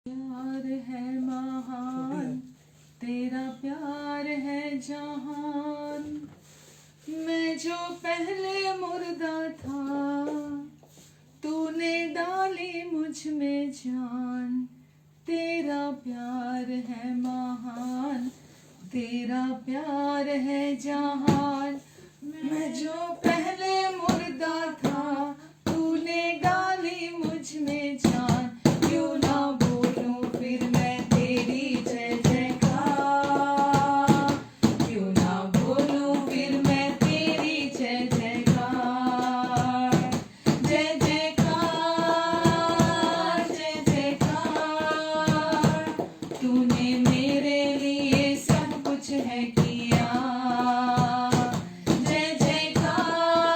प्यार है महान, तेरा प्यार है जहान। मैं जो पहले मुर्दा था, तूने डाली मुझ में जान। तेरा प्यार है महान, तेरा प्यार है जहान। मैं जो पहले मुर्दा था, तूने डाली मुझ में जान। क्यों ना बोलूं फिर मैं तेरी जय जयकार, क्यों ना बोलूं फिर मैं तेरी जय जयकार। जय जयकार जय जयकार, तूने मेरे लिए सब कुछ है किया। जय जयकार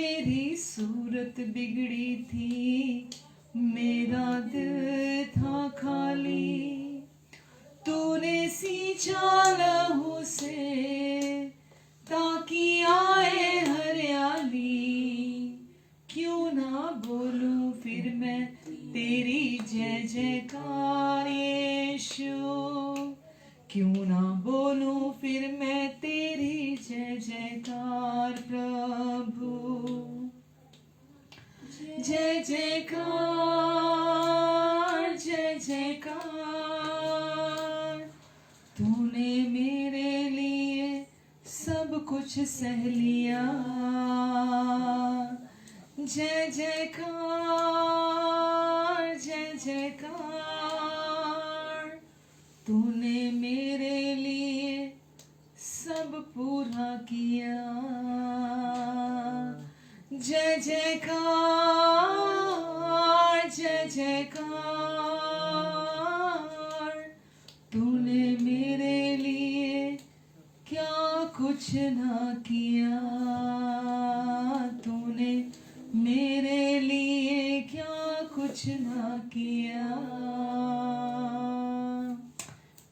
मेरी सूरत बिगड़ी थी, मेरा दिल था खाली, तूने सींचा लहू से ताकि आए हरियाली। क्यों ना बोलूं फिर मैं तेरी जय जयकार यीशु, क्यों ना बोलूं फिर मैं तेरी जय जयकार प्रभु। जय जयकार जय जयकार, तूने मेरे लिए सब कुछ सह लिया। जय जयकार जय जयकार, तूने मेरे लिए सब पूरा किया। जय जयकार जय जयकार, तूने मेरे लिए क्या कुछ ना किया, तूने मेरे लिए क्या कुछ ना किया।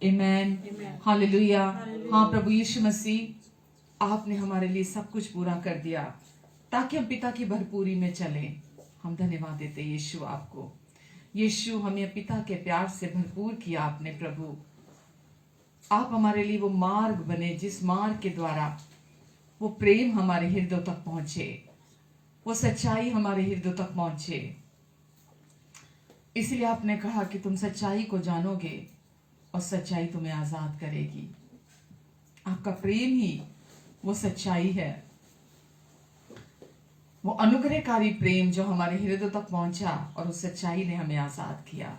आमेन, हालेलुया। हाँ प्रभु यीशु मसीह, आपने हमारे लिए सब कुछ पूरा कर दिया ताकि हम पिता की भरपूरी में चलें। हम धन्यवाद देते यीशु आपको। यीशु, हमें पिता के प्यार से भरपूर किया आपने प्रभु। आप हमारे लिए वो मार्ग बने जिस मार्ग के द्वारा वो प्रेम हमारे हृदय तक पहुंचे, वो सच्चाई हमारे हृदय तक पहुंचे। इसलिए आपने कहा कि तुम सच्चाई को जानोगे और सच्चाई तुम्हें आजाद करेगी। आपका प्रेम ही वो सच्चाई है, वो अनुग्रहकारी प्रेम जो हमारे हृदय तक पहुंचा और उस सच्चाई ने हमें आजाद किया।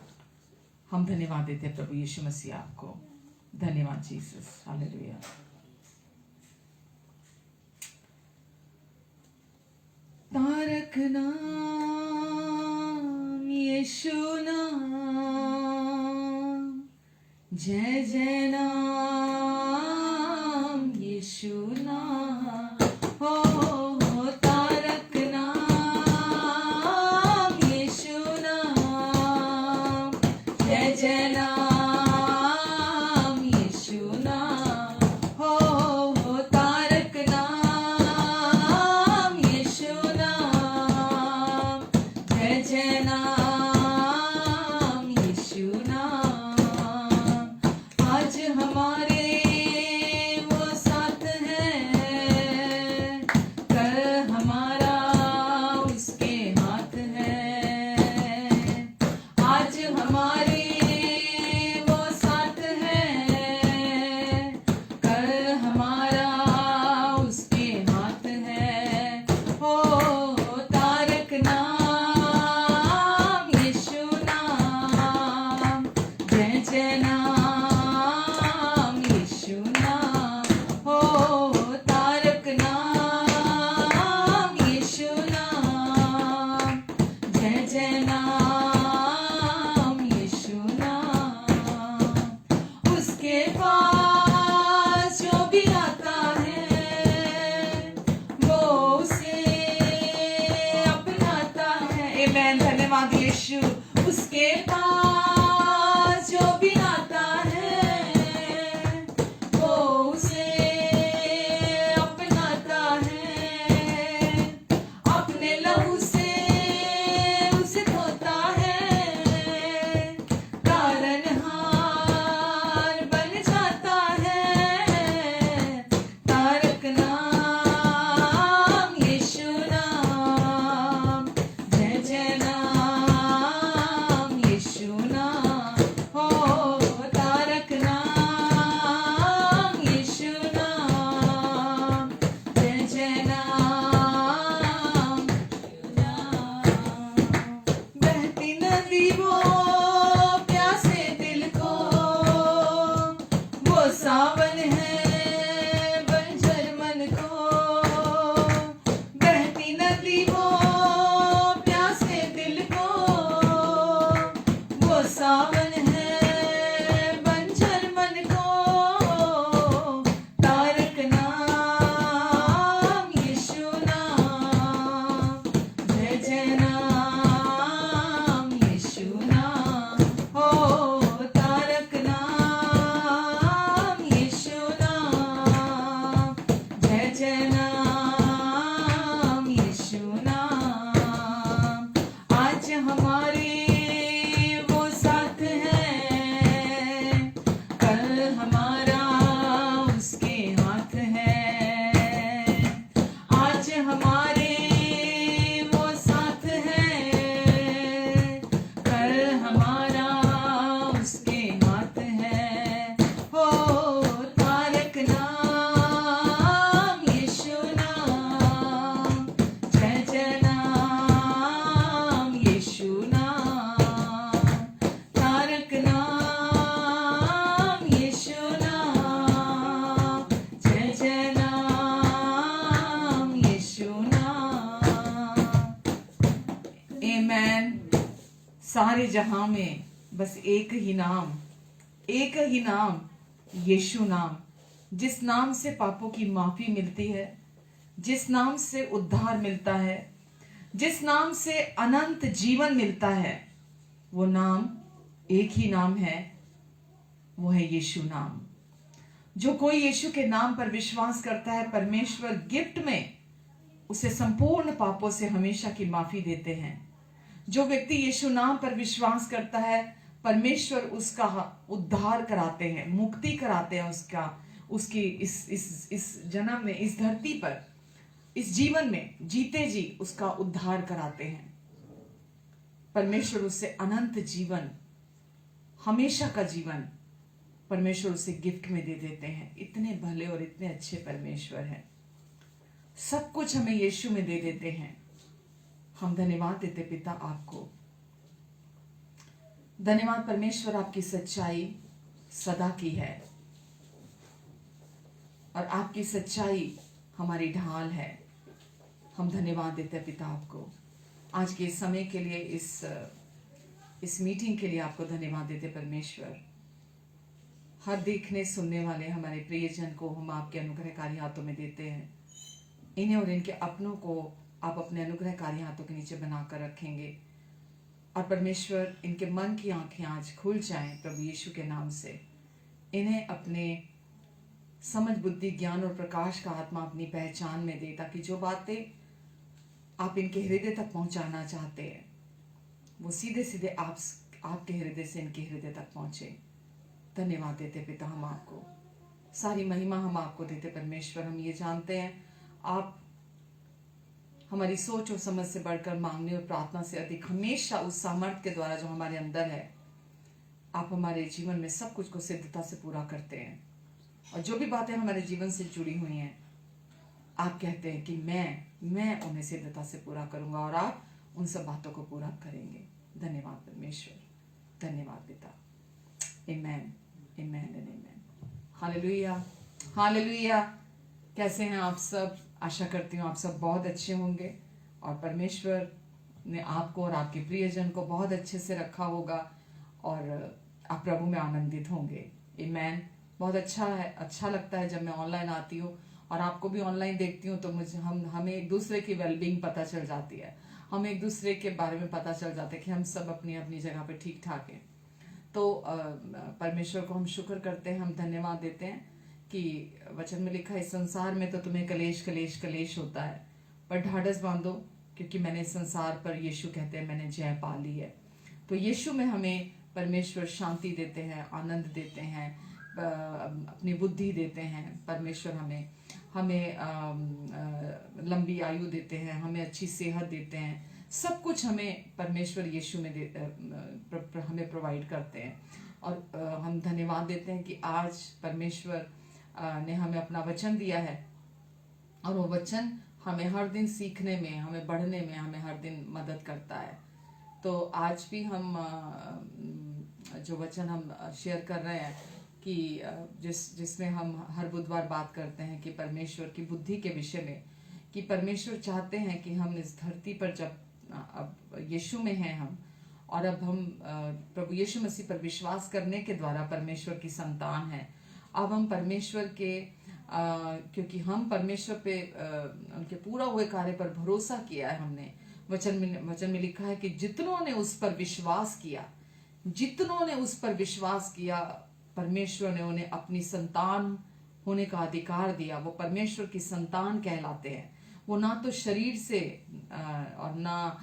हम धन्यवाद देते प्रभु यीशु मसीह आपको। धन्यवाद जीसस, हालेलुया। तारक नाम यीशु नाम, जय जय नाम यीशु नाम, हो तारक नाम यीशु नाम, जय जय नाम यीशु नाम, हो तारक नाम यीशु नाम, जय जय नाम यीशु नाम। आज हमारे वो साथ है, कल हमारा उसके हाथ है। आज हमारे वो साथ है, कल हमारा उसके हाथ है। हो तारक नाम यीशु नाम, जय जय नाम यीशु नाम, हो तारक नाम यीशु नाम, जय जय नाम यीशु नाम। उसके पास जो भी आता है वो उसे अपनाता है। आमेन, धन्यवाद यीशु। उसके पास जो भी आता है वो उसे अपनाता है। अपने लहू से उसे धोता है, तारनहार बन जाता है। तारक नाम यीशु नाम, जय जय नाम यीशु नाम, हो तारक नाम यीशु नाम, जय जय नाम यीशु नाम। बहती नदी वो प्यासे दिल को, वो सावन है बंजर मन को। बहती नदी वो प्यासे दिल को, वो सावन है बंजर मन को। तारक नाम यीशु नाम, आमेन। सारे जहां में बस एक ही नाम, यीशु नाम, जिस नाम से पापों की माफी मिलती है, जिस नाम से उद्धार मिलता है, जिस नाम से अनंत जीवन मिलता है, वो नाम एक ही नाम है, वो है यीशु नाम। जो कोई यीशु के नाम पर विश्वास करता है, परमेश्वर गिफ्ट में उसे संपूर्ण पापों से हमेशा की माफी देते हैं। जो व्यक्ति यीशु नाम पर विश्वास करता है, परमेश्वर उसका उद्धार कराते हैं, मुक्ति कराते हैं, उसकी इस जन्म में, इस धरती पर, इस जीवन में जीते जी उसका उद्धार कराते हैं। परमेश्वर उससे अनंत जीवन, हमेशा का जीवन परमेश्वर उसे गिफ्ट में दे देते हैं। इतने भले और इतने अच्छे परमेश्वर हैं। सब कुछ हमें यीशु में दे देते हैं। हम धन्यवाद देते पिता आपको। धन्यवाद परमेश्वर, आपकी सच्चाई सदा की है और आपकी सच्चाई हमारी ढाल है। हम धन्यवाद देते पिता आपको आज के समय के लिए, इस मीटिंग के लिए आपको धन्यवाद देते परमेश्वर। हर देखने सुनने वाले हमारे प्रियजन को हम आपके अनुग्रहकारी हाथों में देते हैं। इन्हें और इनके अपनों को आप अपने अनुग्रहकारी हाथों के नीचे बनाकर रखेंगे और परमेश्वर इनके मन की आंखें आज खुल जाएं प्रभु यीशु के नाम से। इन्हें अपने समझ, बुद्धि, ज्ञान और प्रकाश का आत्मा अपनी पहचान में दे, ताकि जो बातें आप इनके हृदय तक पहुंचाना चाहते हैं वो सीधे सीधे आपके हृदय से इनके हृदय तक पहुंचे। धन्यवाद देते पिता हम आपको, सारी महिमा हम आपको देते परमेश्वर। हम ये जानते हैं आप हमारी सोच और समझ से बढ़कर, मांगने और प्रार्थना से अधिक, हमेशा उस सामर्थ्य के द्वारा जो हमारे अंदर है, आप हमारे जीवन में सब कुछ को सिद्धता से पूरा करते हैं। और जो भी बातें हमारे जीवन से जुड़ी हुई हैं, आप कहते हैं कि मैं उन्हें सिद्धता से पूरा करूंगा और आप उन सब बातों को पूरा करेंगे। धन्यवाद परमेश्वर, धन्यवाद पिता। आमेन, आमेन एंड आमेन। Hallelujah, hallelujah. कैसे हैं आप सब? आशा करती हूँ आप सब बहुत अच्छे होंगे और परमेश्वर ने आपको और आपके प्रियजन को बहुत अच्छे से रखा होगा और आप प्रभु में आनंदित होंगे। आमेन। बहुत अच्छा लगता है जब मैं ऑनलाइन आती हूँ और आपको भी ऑनलाइन देखती हूँ, तो हमें एक दूसरे की वेलबींग पता चल जाती है, हमें एक दूसरे के बारे में पता चल जाता है कि हम सब अपनी अपनी जगह पे ठीक ठाक हैं। तो परमेश्वर को हम शुक्र करते हैं, हम धन्यवाद देते हैं कि वचन में लिखा है, इस संसार में तो तुम्हें कलेश कलेश कलेश होता है, पर ढाढ़स बांधो क्योंकि मैंने संसार पर, यीशु कहते हैं, मैंने जय पा ली है। तो यीशु में हमें परमेश्वर शांति देते हैं, आनंद देते हैं, अपनी बुद्धि देते हैं। परमेश्वर हमें लंबी आयु देते हैं, हमें अच्छी सेहत देते हैं। सब कुछ हमें परमेश्वर यीशु में हमें प्रोवाइड करते हैं। और हम धन्यवाद देते हैं कि आज परमेश्वर ने हमें अपना वचन दिया है और वो वचन हमें हर दिन सीखने में, हमें बढ़ने में, हमें हर दिन मदद करता है। तो आज भी हम जो वचन हम शेयर कर रहे हैं कि जिसमें हम हर बुधवार बात करते हैं कि परमेश्वर की बुद्धि के विषय में, कि परमेश्वर चाहते हैं कि हम इस धरती पर, जब अब यीशु में हैं हम, और अब हम प्रभु यीशु मसीह पर विश्वास करने के द्वारा परमेश्वर की संतान हैं। अब हम परमेश्वर के क्योंकि हम परमेश्वर पे उनके पूरा हुए कार्य पर भरोसा किया है हमने। वचन में लिखा है कि जितनों ने उस पर विश्वास किया, परमेश्वर ने उन्हें अपनी संतान होने का अधिकार दिया। वो परमेश्वर की संतान कहलाते हैं। वो ना तो शरीर से और ना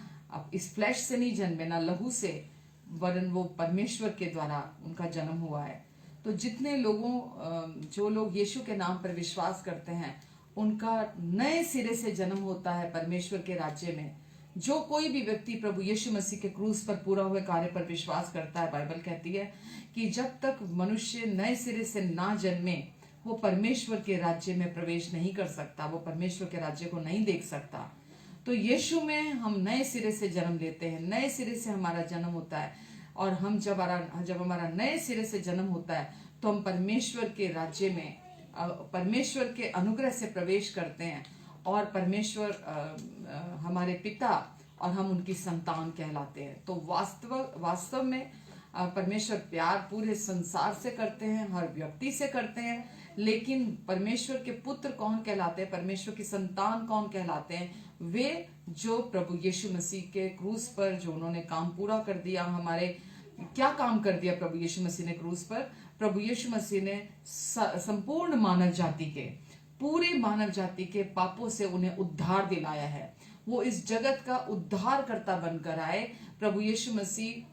इस फ्लैश से नहीं जन्मे, ना लहू से, वरन वो परमेश्वर के द्वारा उनका जन्म हुआ है। तो जितने जो लोग यीशु के नाम पर विश्वास करते हैं, उनका नए सिरे से जन्म होता है परमेश्वर के राज्य में। जो कोई भी व्यक्ति प्रभु यीशु मसीह के क्रूस पर पूरा हुए कार्य पर विश्वास करता है, बाइबल कहती है कि जब तक मनुष्य नए सिरे से ना जन्मे, वो परमेश्वर के राज्य में प्रवेश नहीं कर सकता, वो परमेश्वर के राज्य को नहीं देख सकता। तो यीशु में हम नए सिरे से जन्म लेते हैं, नए सिरे से हमारा जन्म होता है। और हम जब हमारा नए सिरे से जन्म होता है, तो हम परमेश्वर के राज्य में, परमेश्वर के अनुग्रह से प्रवेश करते हैं। और परमेश्वर हमारे पिता और हम उनकी संतान कहलाते हैं। तो वास्तव में परमेश्वर प्यार पूरे संसार से करते हैं, हर व्यक्ति से करते हैं, लेकिन परमेश्वर के पुत्र कौन कहलाते हैं, परमेश्वर की संतान कौन कहलाते हैं? वे जो प्रभु यीशु मसीह के क्रूस पर जो उन्होंने काम पूरा कर दिया। हमारे क्या काम कर दिया प्रभु यीशु मसीह ने क्रूस पर? प्रभु यीशु मसीह ने संपूर्ण मानव जाति के, पूरी मानव जाति के पापों से उन्हें उद्धार दिलाया है। वो इस जगत का उद्धारकर्ता बनकर आए। प्रभु यीशु मसीह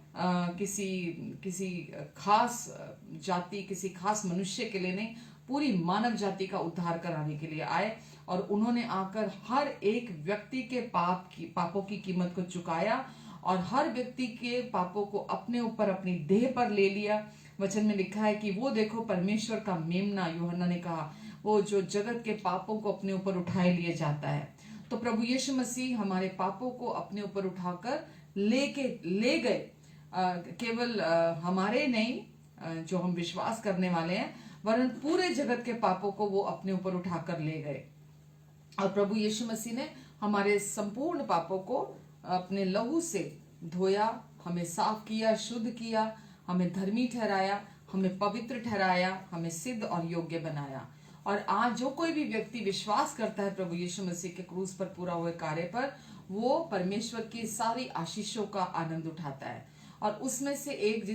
किसी खास जाति, किसी खास मनुष्य के लिए नहीं, पूरी मानव जाति का उद्धार कराने के लिए आए। और उन्होंने आकर हर एक व्यक्ति के पापों की कीमत को चुकाया और हर व्यक्ति के पापों को अपने ऊपर, अपनी देह पर ले लिया। वचन में लिखा है कि वो देखो परमेश्वर का मेमना, यूहन्ना ने कहा, वो जो जगत के पापों को अपने ऊपर उठाए लिए जाता है। तो प्रभु यीशु मसीह हमारे पापों को अपने ऊपर उठाकर ले गए। केवल हमारे नहीं जो हम विश्वास करने वाले हैं, वरन पूरे जगत के पापों को वो अपने ऊपर उठाकर ले गए। और प्रभु यीशु मसीह ने हमारे संपूर्ण पापों को अपने लहू से धोया, हमें साफ किया, शुद्ध किया, हमें धर्मी ठहराया, हमें पवित्र ठहराया, हमें सिद्ध और योग्य बनाया। और आज जो कोई भी व्यक्ति विश्वास करता है प्रभु यीशु मसीह के क्रूस पर पूरा हुए कार्य पर, वो परमेश्वर की सारी आशीषों का आनंद उठाता है। और उसमें से एक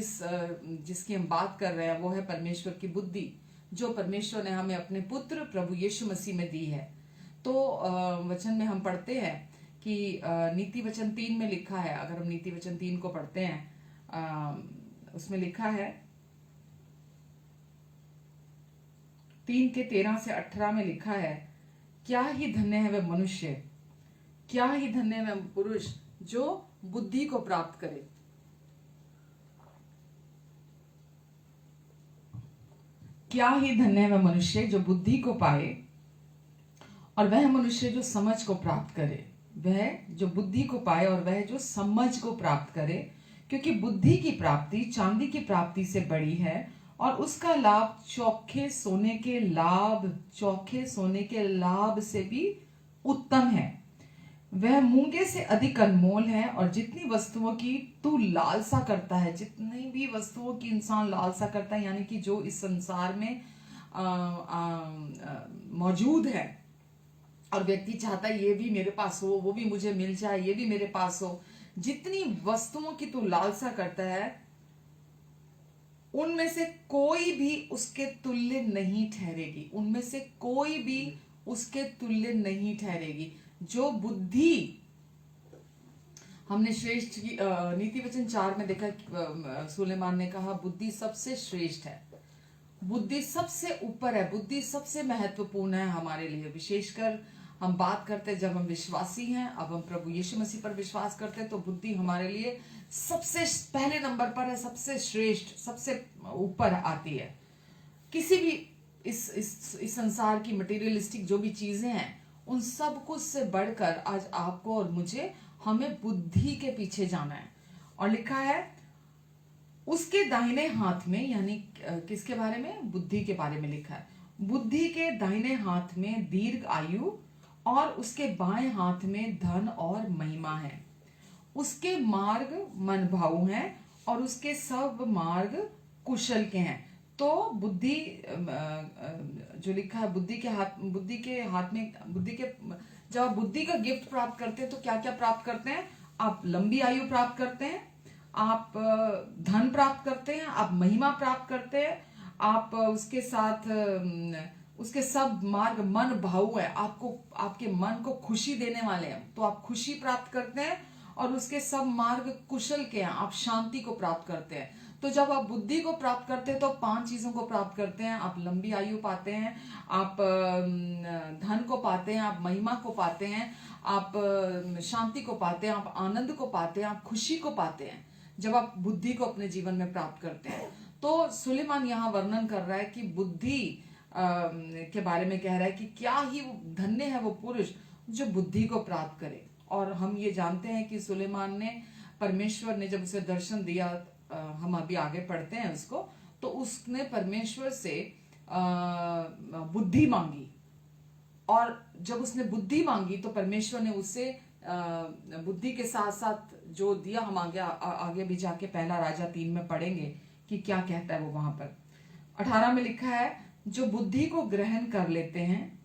जिसकी हम बात कर रहे हैं वो है परमेश्वर की बुद्धि, जो परमेश्वर ने हमें अपने पुत्र प्रभु यीशु मसीह में दी है। तो वचन में हम पढ़ते हैं कि नीति वचन 3 में लिखा है, अगर हम नीति वचन 3 को पढ़ते हैं, उसमें लिखा है 3 के 13 से 18 में लिखा है, क्या ही धन्य है वह मनुष्य, क्या ही धन्य है वह पुरुष जो बुद्धि को प्राप्त करे। क्या ही धन्य है वह मनुष्य जो बुद्धि को पाए, और वह मनुष्य जो समझ को प्राप्त करे। वह जो बुद्धि को पाए और वह जो समझ को प्राप्त करे, क्योंकि बुद्धि की प्राप्ति चांदी की प्राप्ति से बड़ी है, और उसका लाभ चोखे सोने के लाभ से भी उत्तम है। वह मूंगे से अधिक अनमोल है, और जितनी वस्तुओं की तू लालसा करता है, जितनी भी वस्तुओं की इंसान लालसा करता है, यानी कि जो इस संसार में मौजूद है, और व्यक्ति चाहता है ये भी मेरे पास हो, वो भी मुझे मिल जाए, ये भी मेरे पास हो, जितनी वस्तुओं की तू लालसा करता है, उनमें से कोई भी उसके तुल्य नहीं ठहरेगी, उनमें से कोई भी उसके तुल्य नहीं ठहरेगी। जो बुद्धि हमने श्रेष्ठ की नीति वचन 4 में देखा, सुलेमान ने कहा बुद्धि सबसे श्रेष्ठ है, बुद्धि सबसे ऊपर है, बुद्धि सबसे महत्वपूर्ण है हमारे लिए। विशेषकर हम बात करते हैं जब हम विश्वासी हैं, अब हम प्रभु यीशु मसीह पर विश्वास करते हैं, तो बुद्धि हमारे लिए सबसे पहले नंबर पर है, सबसे श्रेष्ठ, सबसे ऊपर आती है। किसी भी इस संसार की मटेरियलिस्टिक जो भी चीजें हैं, उन सब कुछ से बढ़कर आज आपको और मुझे, हमें बुद्धि के पीछे जाना है। और लिखा है उसके दाहिने हाथ में, यानी किसके बारे में? बुद्धि के बारे में लिखा है। बुद्धि के दाहिने हाथ में दीर्घ आयु, और उसके बाएं हाथ में धन और महिमा है। उसके मार्ग मनभाऊ हैं, और उसके सब मार्ग कुशल के हैं। तो बुद्धि जो लिखा है, बुद्धि के हाथ में जब आप बुद्धि का गिफ्ट प्राप्त करते हैं तो क्या क्या प्राप्त करते हैं? आप लंबी आयु प्राप्त करते हैं, आप धन प्राप्त करते हैं, आप महिमा प्राप्त करते हैं, आप उसके साथ उसके सब मार्ग मन भाऊ है, आपको आपके मन को खुशी देने वाले हैं, तो आप खुशी प्राप्त करते हैं। और उसके सब मार्ग कुशल के हैं, आप शांति को प्राप्त करते हैं। तो जब आप बुद्धि को प्राप्त करते हैं तो 5 चीजों को प्राप्त करते हैं। आप लंबी आयु पाते हैं, आप धन को पाते हैं, आप महिमा को पाते हैं, आप शांति को पाते हैं, आप आनंद को पाते हैं, आप खुशी को पाते हैं, जब आप बुद्धि को अपने जीवन में प्राप्त करते हैं। तो सुलेमान यहाँ वर्णन कर रहा है कि बुद्धि के बारे में कह रहा है कि क्या ही धन्य है वो पुरुष जो बुद्धि को प्राप्त करे। और हम ये जानते हैं कि सुलेमान ने, परमेश्वर ने जब उसे दर्शन दिया, हम अभी आगे पढ़ते हैं उसको, तो उसने परमेश्वर से बुद्धि मांगी, और जब उसने बुद्धि मांगी तो परमेश्वर ने उसे बुद्धि के साथ साथ जो दिया, हम आगे भी जाके पहला राजा 3 में पढ़ेंगे कि क्या कहता है वो वहां पर। 18 में लिखा है, जो बुद्धि को ग्रहण कर लेते हैं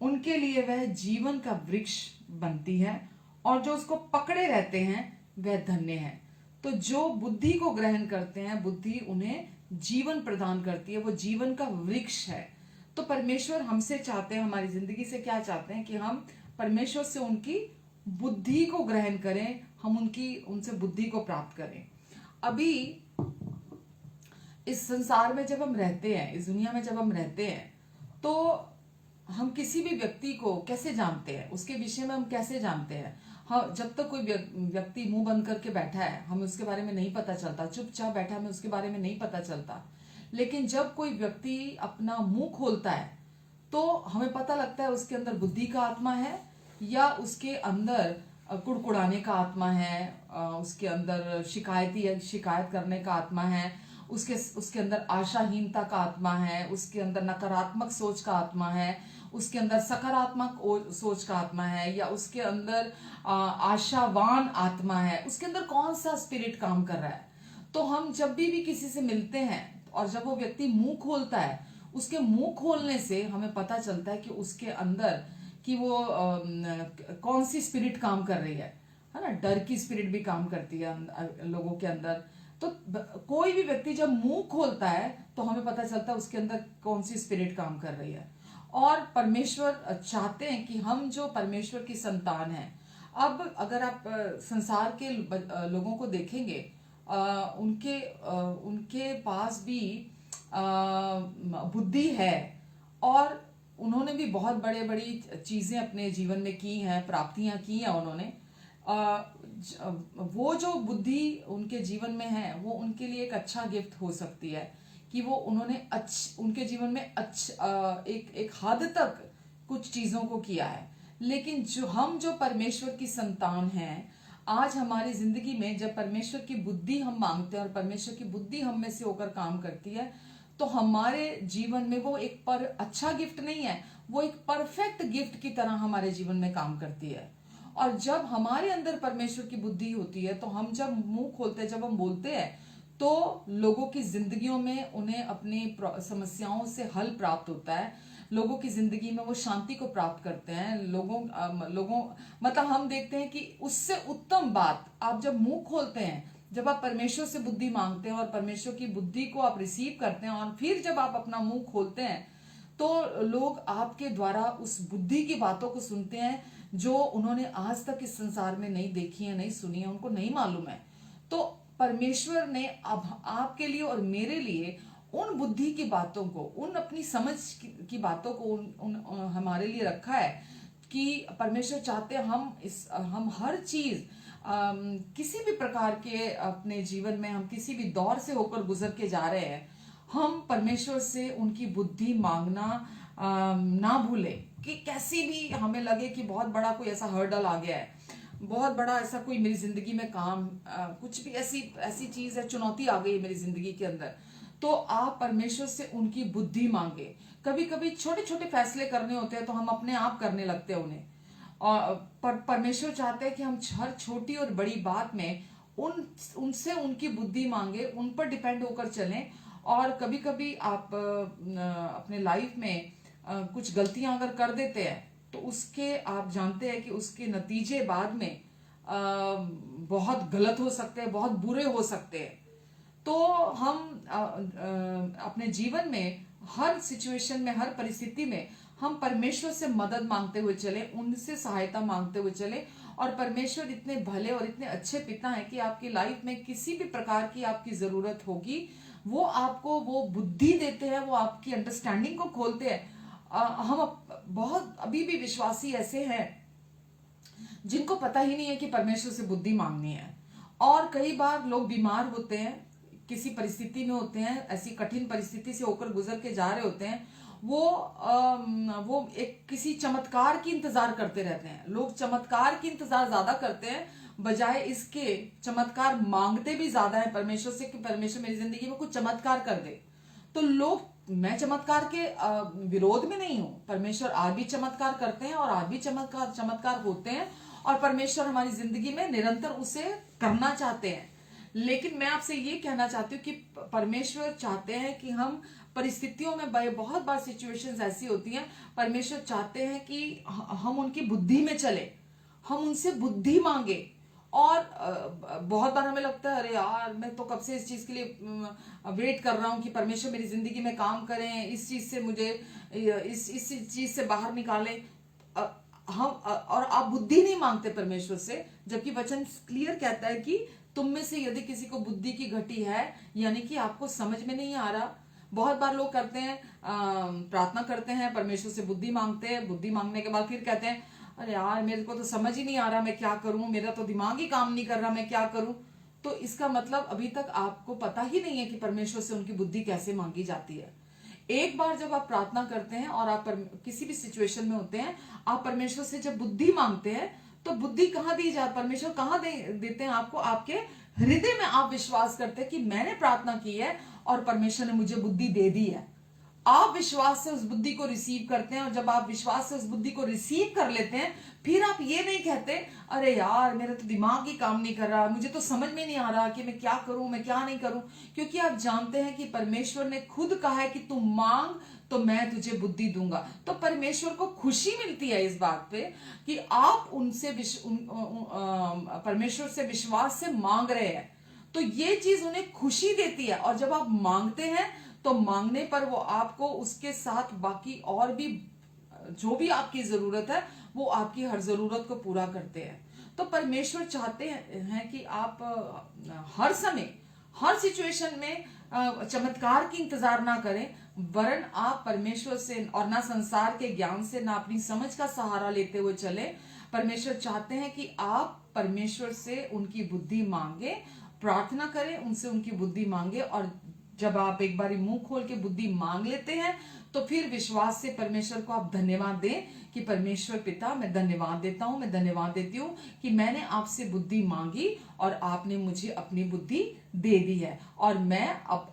उनके लिए वह जीवन का वृक्ष बनती है, और जो उसको पकड़े रहते हैं वह धन्य है। तो जो बुद्धि को ग्रहण करते हैं, बुद्धि उन्हें जीवन प्रदान करती है, वो जीवन का वृक्ष है। तो परमेश्वर हमसे चाहते हैं, हमारी जिंदगी से क्या चाहते हैं कि हम परमेश्वर से उनकी बुद्धि को ग्रहण करें, हम उनसे बुद्धि को प्राप्त करें। अभी इस संसार में जब हम रहते हैं, इस दुनिया में जब हम रहते हैं, तो हम किसी भी व्यक्ति को कैसे जानते हैं, उसके विषय में हम कैसे जानते हैं? हाँ, जब तक कोई व्यक्ति मुंह बंद करके बैठा है, हमें उसके बारे में नहीं पता चलता, चुपचाप बैठा, हमें उसके बारे में नहीं पता चलता। लेकिन जब कोई व्यक्ति अपना मुंह खोलता है तो हमें पता लगता है उसके अंदर बुद्धि का आत्मा है या उसके अंदर कुड़कुड़ाने का आत्मा है, उसके अंदर शिकायत करने का आत्मा है, उसके अंदर आशाहीनता का आत्मा है, उसके अंदर नकारात्मक सोच का आत्मा है, उसके अंदर सकारात्मक सोच का आत्मा है, या उसके अंदर आशावान आत्मा है। उसके अंदर कौन सा स्पिरिट काम कर रहा है? तो हम जब भी किसी से मिलते हैं और जब वो व्यक्ति मुंह खोलता है, उसके मुंह खोलने से हमें पता चलता है कि उसके अंदर कि वो कौन सी स्पिरिट काम कर रही है ना। डर की स्पिरिट भी काम करती है लोगों के अंदर। तो कोई भी व्यक्ति जब मुंह खोलता है तो हमें पता चलता है उसके अंदर कौन सी स्पिरिट काम कर रही है। और परमेश्वर चाहते हैं कि हम जो परमेश्वर की संतान हैं, अब अगर आप संसार के लोगों को देखेंगे, उनके पास भी बुद्धि है और उन्होंने भी बहुत बड़ी चीजें अपने जीवन में की हैं, प्राप्तियां की हैं उन्होंने। वो जो बुद्धि उनके जीवन में है वो उनके लिए एक अच्छा गिफ्ट हो सकती है कि वो उन्होंने उनके जीवन में एक हद तक कुछ चीजों को किया है। लेकिन जो परमेश्वर की संतान हैं, आज हमारी जिंदगी में जब परमेश्वर की बुद्धि हम मांगते हैं और परमेश्वर की बुद्धि हम में से होकर काम करती है, तो हमारे जीवन में वो एक अच्छा गिफ्ट नहीं है, वो एक परफेक्ट गिफ्ट की तरह हमारे जीवन में काम करती है। और जब हमारे अंदर परमेश्वर की बुद्धि होती है तो हम जब मुंह खोलते हैं, जब हम बोलते हैं, तो लोगों की जिंदगियों में उन्हें अपनी समस्याओं से हल प्राप्त होता है, लोगों की जिंदगी में वो शांति को प्राप्त करते हैं। लोगों मतलब हम देखते हैं कि उससे उत्तम बात, आप जब मुंह खोलते हैं, जब आप परमेश्वर से बुद्धि मांगते हैं और परमेश्वर की बुद्धि को आप रिसीव करते हैं और फिर जब आप अपना मुंह खोलते हैं, तो लोग आपके द्वारा उस बुद्धि की बातों को सुनते हैं जो उन्होंने आज तक इस संसार में नहीं देखी है, नहीं सुनी है, उनको नहीं मालूम है। तो परमेश्वर ने अब आपके लिए और मेरे लिए उन बुद्धि की बातों को, उन अपनी समझ की बातों को हमारे लिए रखा है कि परमेश्वर चाहते हैं हम हर चीज किसी भी प्रकार के अपने जीवन में हम किसी भी दौर से होकर गुजर के जा रहे हैं, हम परमेश्वर से उनकी बुद्धि मांगना ना भूलें। कि कैसी भी हमें लगे कि बहुत बड़ा कोई ऐसा हर्डल आ गया है, बहुत बड़ा ऐसा कोई मेरी जिंदगी में काम कुछ भी ऐसी चीज है, चुनौती आ गई है मेरी जिंदगी के अंदर, तो आप परमेश्वर से उनकी बुद्धि मांगे। कभी कभी छोटे छोटे फैसले करने होते हैं तो हम अपने आप करने लगते हैं उन्हें, और परमेश्वर चाहते हैं कि हम हर छोटी और बड़ी बात में उनसे उनकी बुद्धि मांगे, उन पर डिपेंड होकर चलें। और कभी कभी आप अपने लाइफ में कुछ गलतियां अगर कर देते हैं तो उसके आप जानते हैं कि उसके नतीजे बाद में बहुत गलत हो सकते हैं, बहुत बुरे हो सकते हैं। तो हम अपने जीवन में हर सिचुएशन में, हर परिस्थिति में हम परमेश्वर से मदद मांगते हुए चले, उनसे सहायता मांगते हुए चले। और परमेश्वर इतने भले और इतने अच्छे पिता हैं कि आपकी लाइफ में किसी भी प्रकार की आपकी जरूरत होगी, वो आपको वो बुद्धि देते हैं, वो आपकी अंडरस्टैंडिंग को खोलते हैं। हम बहुत अभी भी विश्वासी ऐसे हैं जिनको पता ही नहीं है कि परमेश्वर से बुद्धि मांगनी है। और कई बार लोग बीमार होते हैं, किसी परिस्थिति में होते हैं, ऐसी कठिन परिस्थिति से होकर गुजर के जा रहे होते हैं, वो एक किसी चमत्कार की इंतजार करते रहते हैं। लोग चमत्कार की इंतजार ज्यादा करते हैं बजाय इसके चमत्कार मांगते भी ज्यादा है परमेश्वर से कि परमेश्वर मेरी जिंदगी में कुछ चमत्कार कर दे। तो लोग, मैं चमत्कार के विरोध में नहीं हूं, परमेश्वर आज भी चमत्कार करते हैं और आज भी चमत्कार होते हैं। और परमेश्वर हमारी जिंदगी में निरंतर उसे करना चाहते हैं। लेकिन मैं आपसे ये कहना चाहती हूँ कि परमेश्वर चाहते हैं कि हम परिस्थितियों में, बहुत बार सिचुएशंस ऐसी होती हैं, परमेश्वर चाहते हैं कि हम उनकी बुद्धि में चले, हम उनसे बुद्धि मांगे। और बहुत बार हमें लगता है अरे यार मैं तो कब से इस चीज के लिए वेट कर रहा हूँ कि परमेश्वर मेरी जिंदगी में काम करें, इस चीज से मुझे इस चीज से बाहर निकालें। हम और आप बुद्धि नहीं मांगते परमेश्वर से, जबकि वचन क्लियर कहता है कि तुम में से यदि किसी को बुद्धि की घटी है, यानी कि आपको समझ में नहीं आ रहा। बहुत बार लोग करते हैं, प्रार्थना करते हैं, परमेश्वर से बुद्धि मांगते हैं, बुद्धि मांगने के बाद फिर कहते हैं अरे यार मेरे को तो समझ ही नहीं आ रहा मैं क्या करूं, मेरा तो दिमाग ही काम नहीं कर रहा, मैं क्या करूं। तो इसका मतलब अभी तक आपको पता ही नहीं है कि परमेश्वर से उनकी बुद्धि कैसे मांगी जाती है। एक बार जब आप प्रार्थना करते हैं और आप किसी भी सिचुएशन में होते हैं, आप परमेश्वर से जब बुद्धि मांगते हैं, तो बुद्धि कहाँ दी जाए, परमेश्वर कहाँ देते हैं आपको? आपके हृदय में आप विश्वास करते हैं कि मैंने प्रार्थना की है और परमेश्वर ने मुझे बुद्धि दे दी है। आप विश्वास से उस बुद्धि को रिसीव करते हैं, और जब आप विश्वास से उस बुद्धि को रिसीव कर लेते हैं, फिर आप ये नहीं कहते अरे यार मेरा तो दिमाग ही काम नहीं कर रहा, मुझे तो समझ में नहीं आ रहा कि मैं क्या करूं, मैं क्या नहीं करूं। क्योंकि आप जानते हैं कि परमेश्वर ने खुद कहा है कि तू मांग तो मैं तुझे बुद्धि दूंगा। तो परमेश्वर को खुशी मिलती है इस बात पे कि आप उनसे परमेश्वर से विश्वास से मांग रहे हैं, तो ये चीज उन्हें खुशी देती है। और जब आप मांगते हैं तो मांगने पर वो आपको उसके साथ बाकी और भी जो भी आपकी जरूरत है वो आपकी हर जरूरत को पूरा करते हैं। तो परमेश्वर चाहते हैं कि आप हर समय हर सिचुएशन में चमत्कार की इंतजार ना करें, वरन आप परमेश्वर से और ना संसार के ज्ञान से ना अपनी समझ का सहारा लेते हुए चले। परमेश्वर चाहते हैं कि आप परमेश्वर से उनकी बुद्धि मांगे, प्रार्थना करें, उनसे उनकी बुद्धि मांगे। और जब आप एक बार मुंह खोल के बुद्धि मांग लेते हैं तो फिर विश्वास से परमेश्वर को आप धन्यवाद दें कि परमेश्वर पिता मैं धन्यवाद देता हूं, मैं धन्यवाद देती हूं कि मैंने आपसे बुद्धि मांगी और आपने मुझे अपनी बुद्धि दे दी है। और मैं अब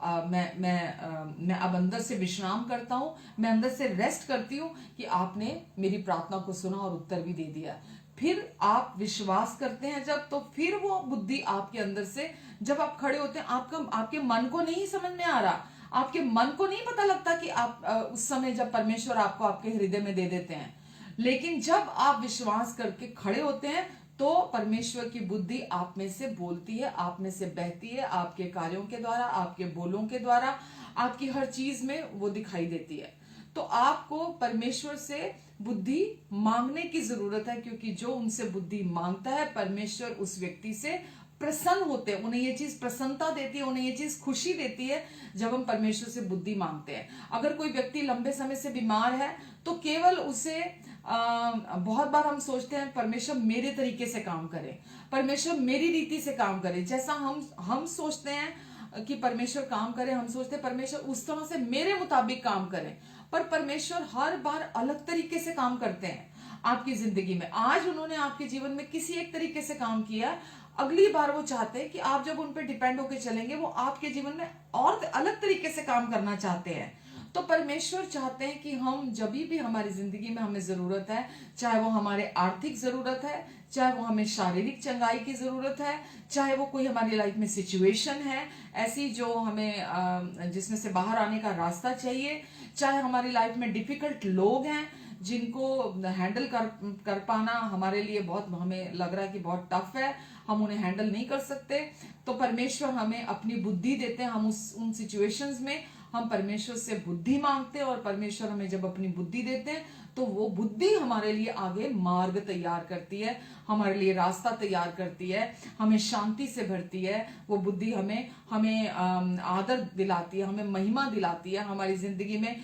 अंदर से विश्राम करता हूं, मैं अंदर से रेस्ट करती हूं कि आपने मेरी प्रार्थना को सुना और उत्तर भी दे दिया। फिर आप विश्वास करते हैं जब, तो फिर वो बुद्धि आपके अंदर से, जब आप खड़े होते हैं, आपके मन को नहीं समझ में आ रहा, आपके मन को नहीं पता लगता कि आप उस समय जब परमेश्वर आपको आपके हृदय में दे देते हैं। लेकिन जब आप विश्वास करके खड़े होते हैं तो परमेश्वर की बुद्धि आप में से बोलती है, आप में से बहती है, आपके कार्यों के द्वारा, आपके बोलों के द्वारा, आपकी हर चीज में वो दिखाई देती है। तो आपको परमेश्वर से बुद्धि मांगने की जरूरत है, क्योंकि जो उनसे बुद्धि मांगता है परमेश्वर उस व्यक्ति से प्रसन्न होते हैं। उन्हें ये चीज प्रसन्नता देती है, उन्हें ये चीज खुशी देती है जब हम परमेश्वर से बुद्धि मांगते हैं। अगर कोई व्यक्ति लंबे समय से बीमार है तो केवल उसे बहुत बार हम सोचते हैं परमेश्वर मेरे तरीके से काम करे, परमेश्वर मेरी रीति से काम करे, जैसा हम सोचते हैं कि परमेश्वर काम करे, हम सोचते हैं परमेश्वर उस तरह से मेरे मुताबिक काम करे। पर परमेश्वर हर बार अलग तरीके से काम करते हैं आपकी जिंदगी में। आज उन्होंने आपके जीवन में किसी एक तरीके से काम किया, अगली बार वो चाहते हैं कि आप जब उन पर डिपेंड होकर चलेंगे वो आपके जीवन में और अलग तरीके से काम करना चाहते हैं। तो परमेश्वर चाहते हैं कि हम जब भी हमारी जिंदगी में हमें जरूरत है, चाहे वो हमारे आर्थिक जरूरत है, चाहे वो हमें शारीरिक चंगाई की जरूरत है, चाहे वो कोई हमारी लाइफ में सिचुएशन है ऐसी जो हमें जिसमें से बाहर आने का रास्ता चाहिए, चाहे हमारी लाइफ में डिफिकल्ट लोग हैं जिनको हैंडल कर पाना हमारे लिए बहुत, हमें लग रहा है कि बहुत टफ है, हम उन्हें हैंडल नहीं कर सकते, तो परमेश्वर हमें अपनी बुद्धि देते हैं। हम उन सिचुएशंस में हम परमेश्वर से बुद्धि मांगते हैं और परमेश्वर हमें जब अपनी बुद्धि देते हैं तो वो बुद्धि हमारे लिए आगे मार्ग तैयार करती है, हमारे लिए रास्ता तैयार करती है, हमें शांति से भरती है। वो बुद्धि हमें आदर दिलाती है, हमें महिमा दिलाती है हमारी जिंदगी में,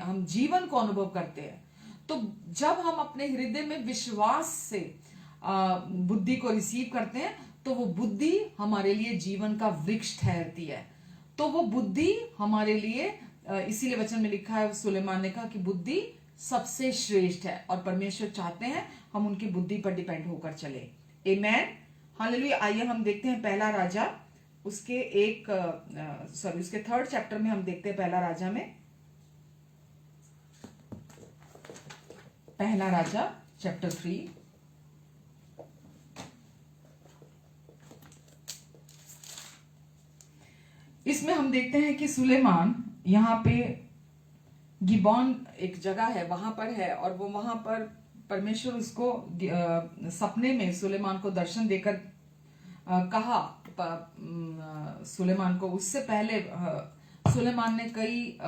हम जीवन को अनुभव करते हैं। तो जब हम अपने हृदय में विश्वास से बुद्धि को रिसीव करते हैं तो वो बुद्धि हमारे लिए जीवन का वृक्ष ठहरती है। तो वो बुद्धि हमारे लिए, इसीलिए वचन में लिखा है, सुलेमान ने कहा कि बुद्धि सबसे श्रेष्ठ है और परमेश्वर चाहते हैं हम उनकी बुद्धि पर डिपेंड होकर चले। आमेन, हालेलुया। आइए हम देखते हैं पहला राजा, उसके उसके 3rd चैप्टर में हम देखते हैं पहला राजा में पहला राजा चैप्टर 3। इसमें हम देखते हैं कि सुलेमान यहाँ पे गिबॉन एक जगह है, वहां पर है, और वो वहां पर परमेश्वर उसको सपने में सुलेमान को दर्शन देकर कहा सुलेमान को। उससे पहले सुलेमान ने कई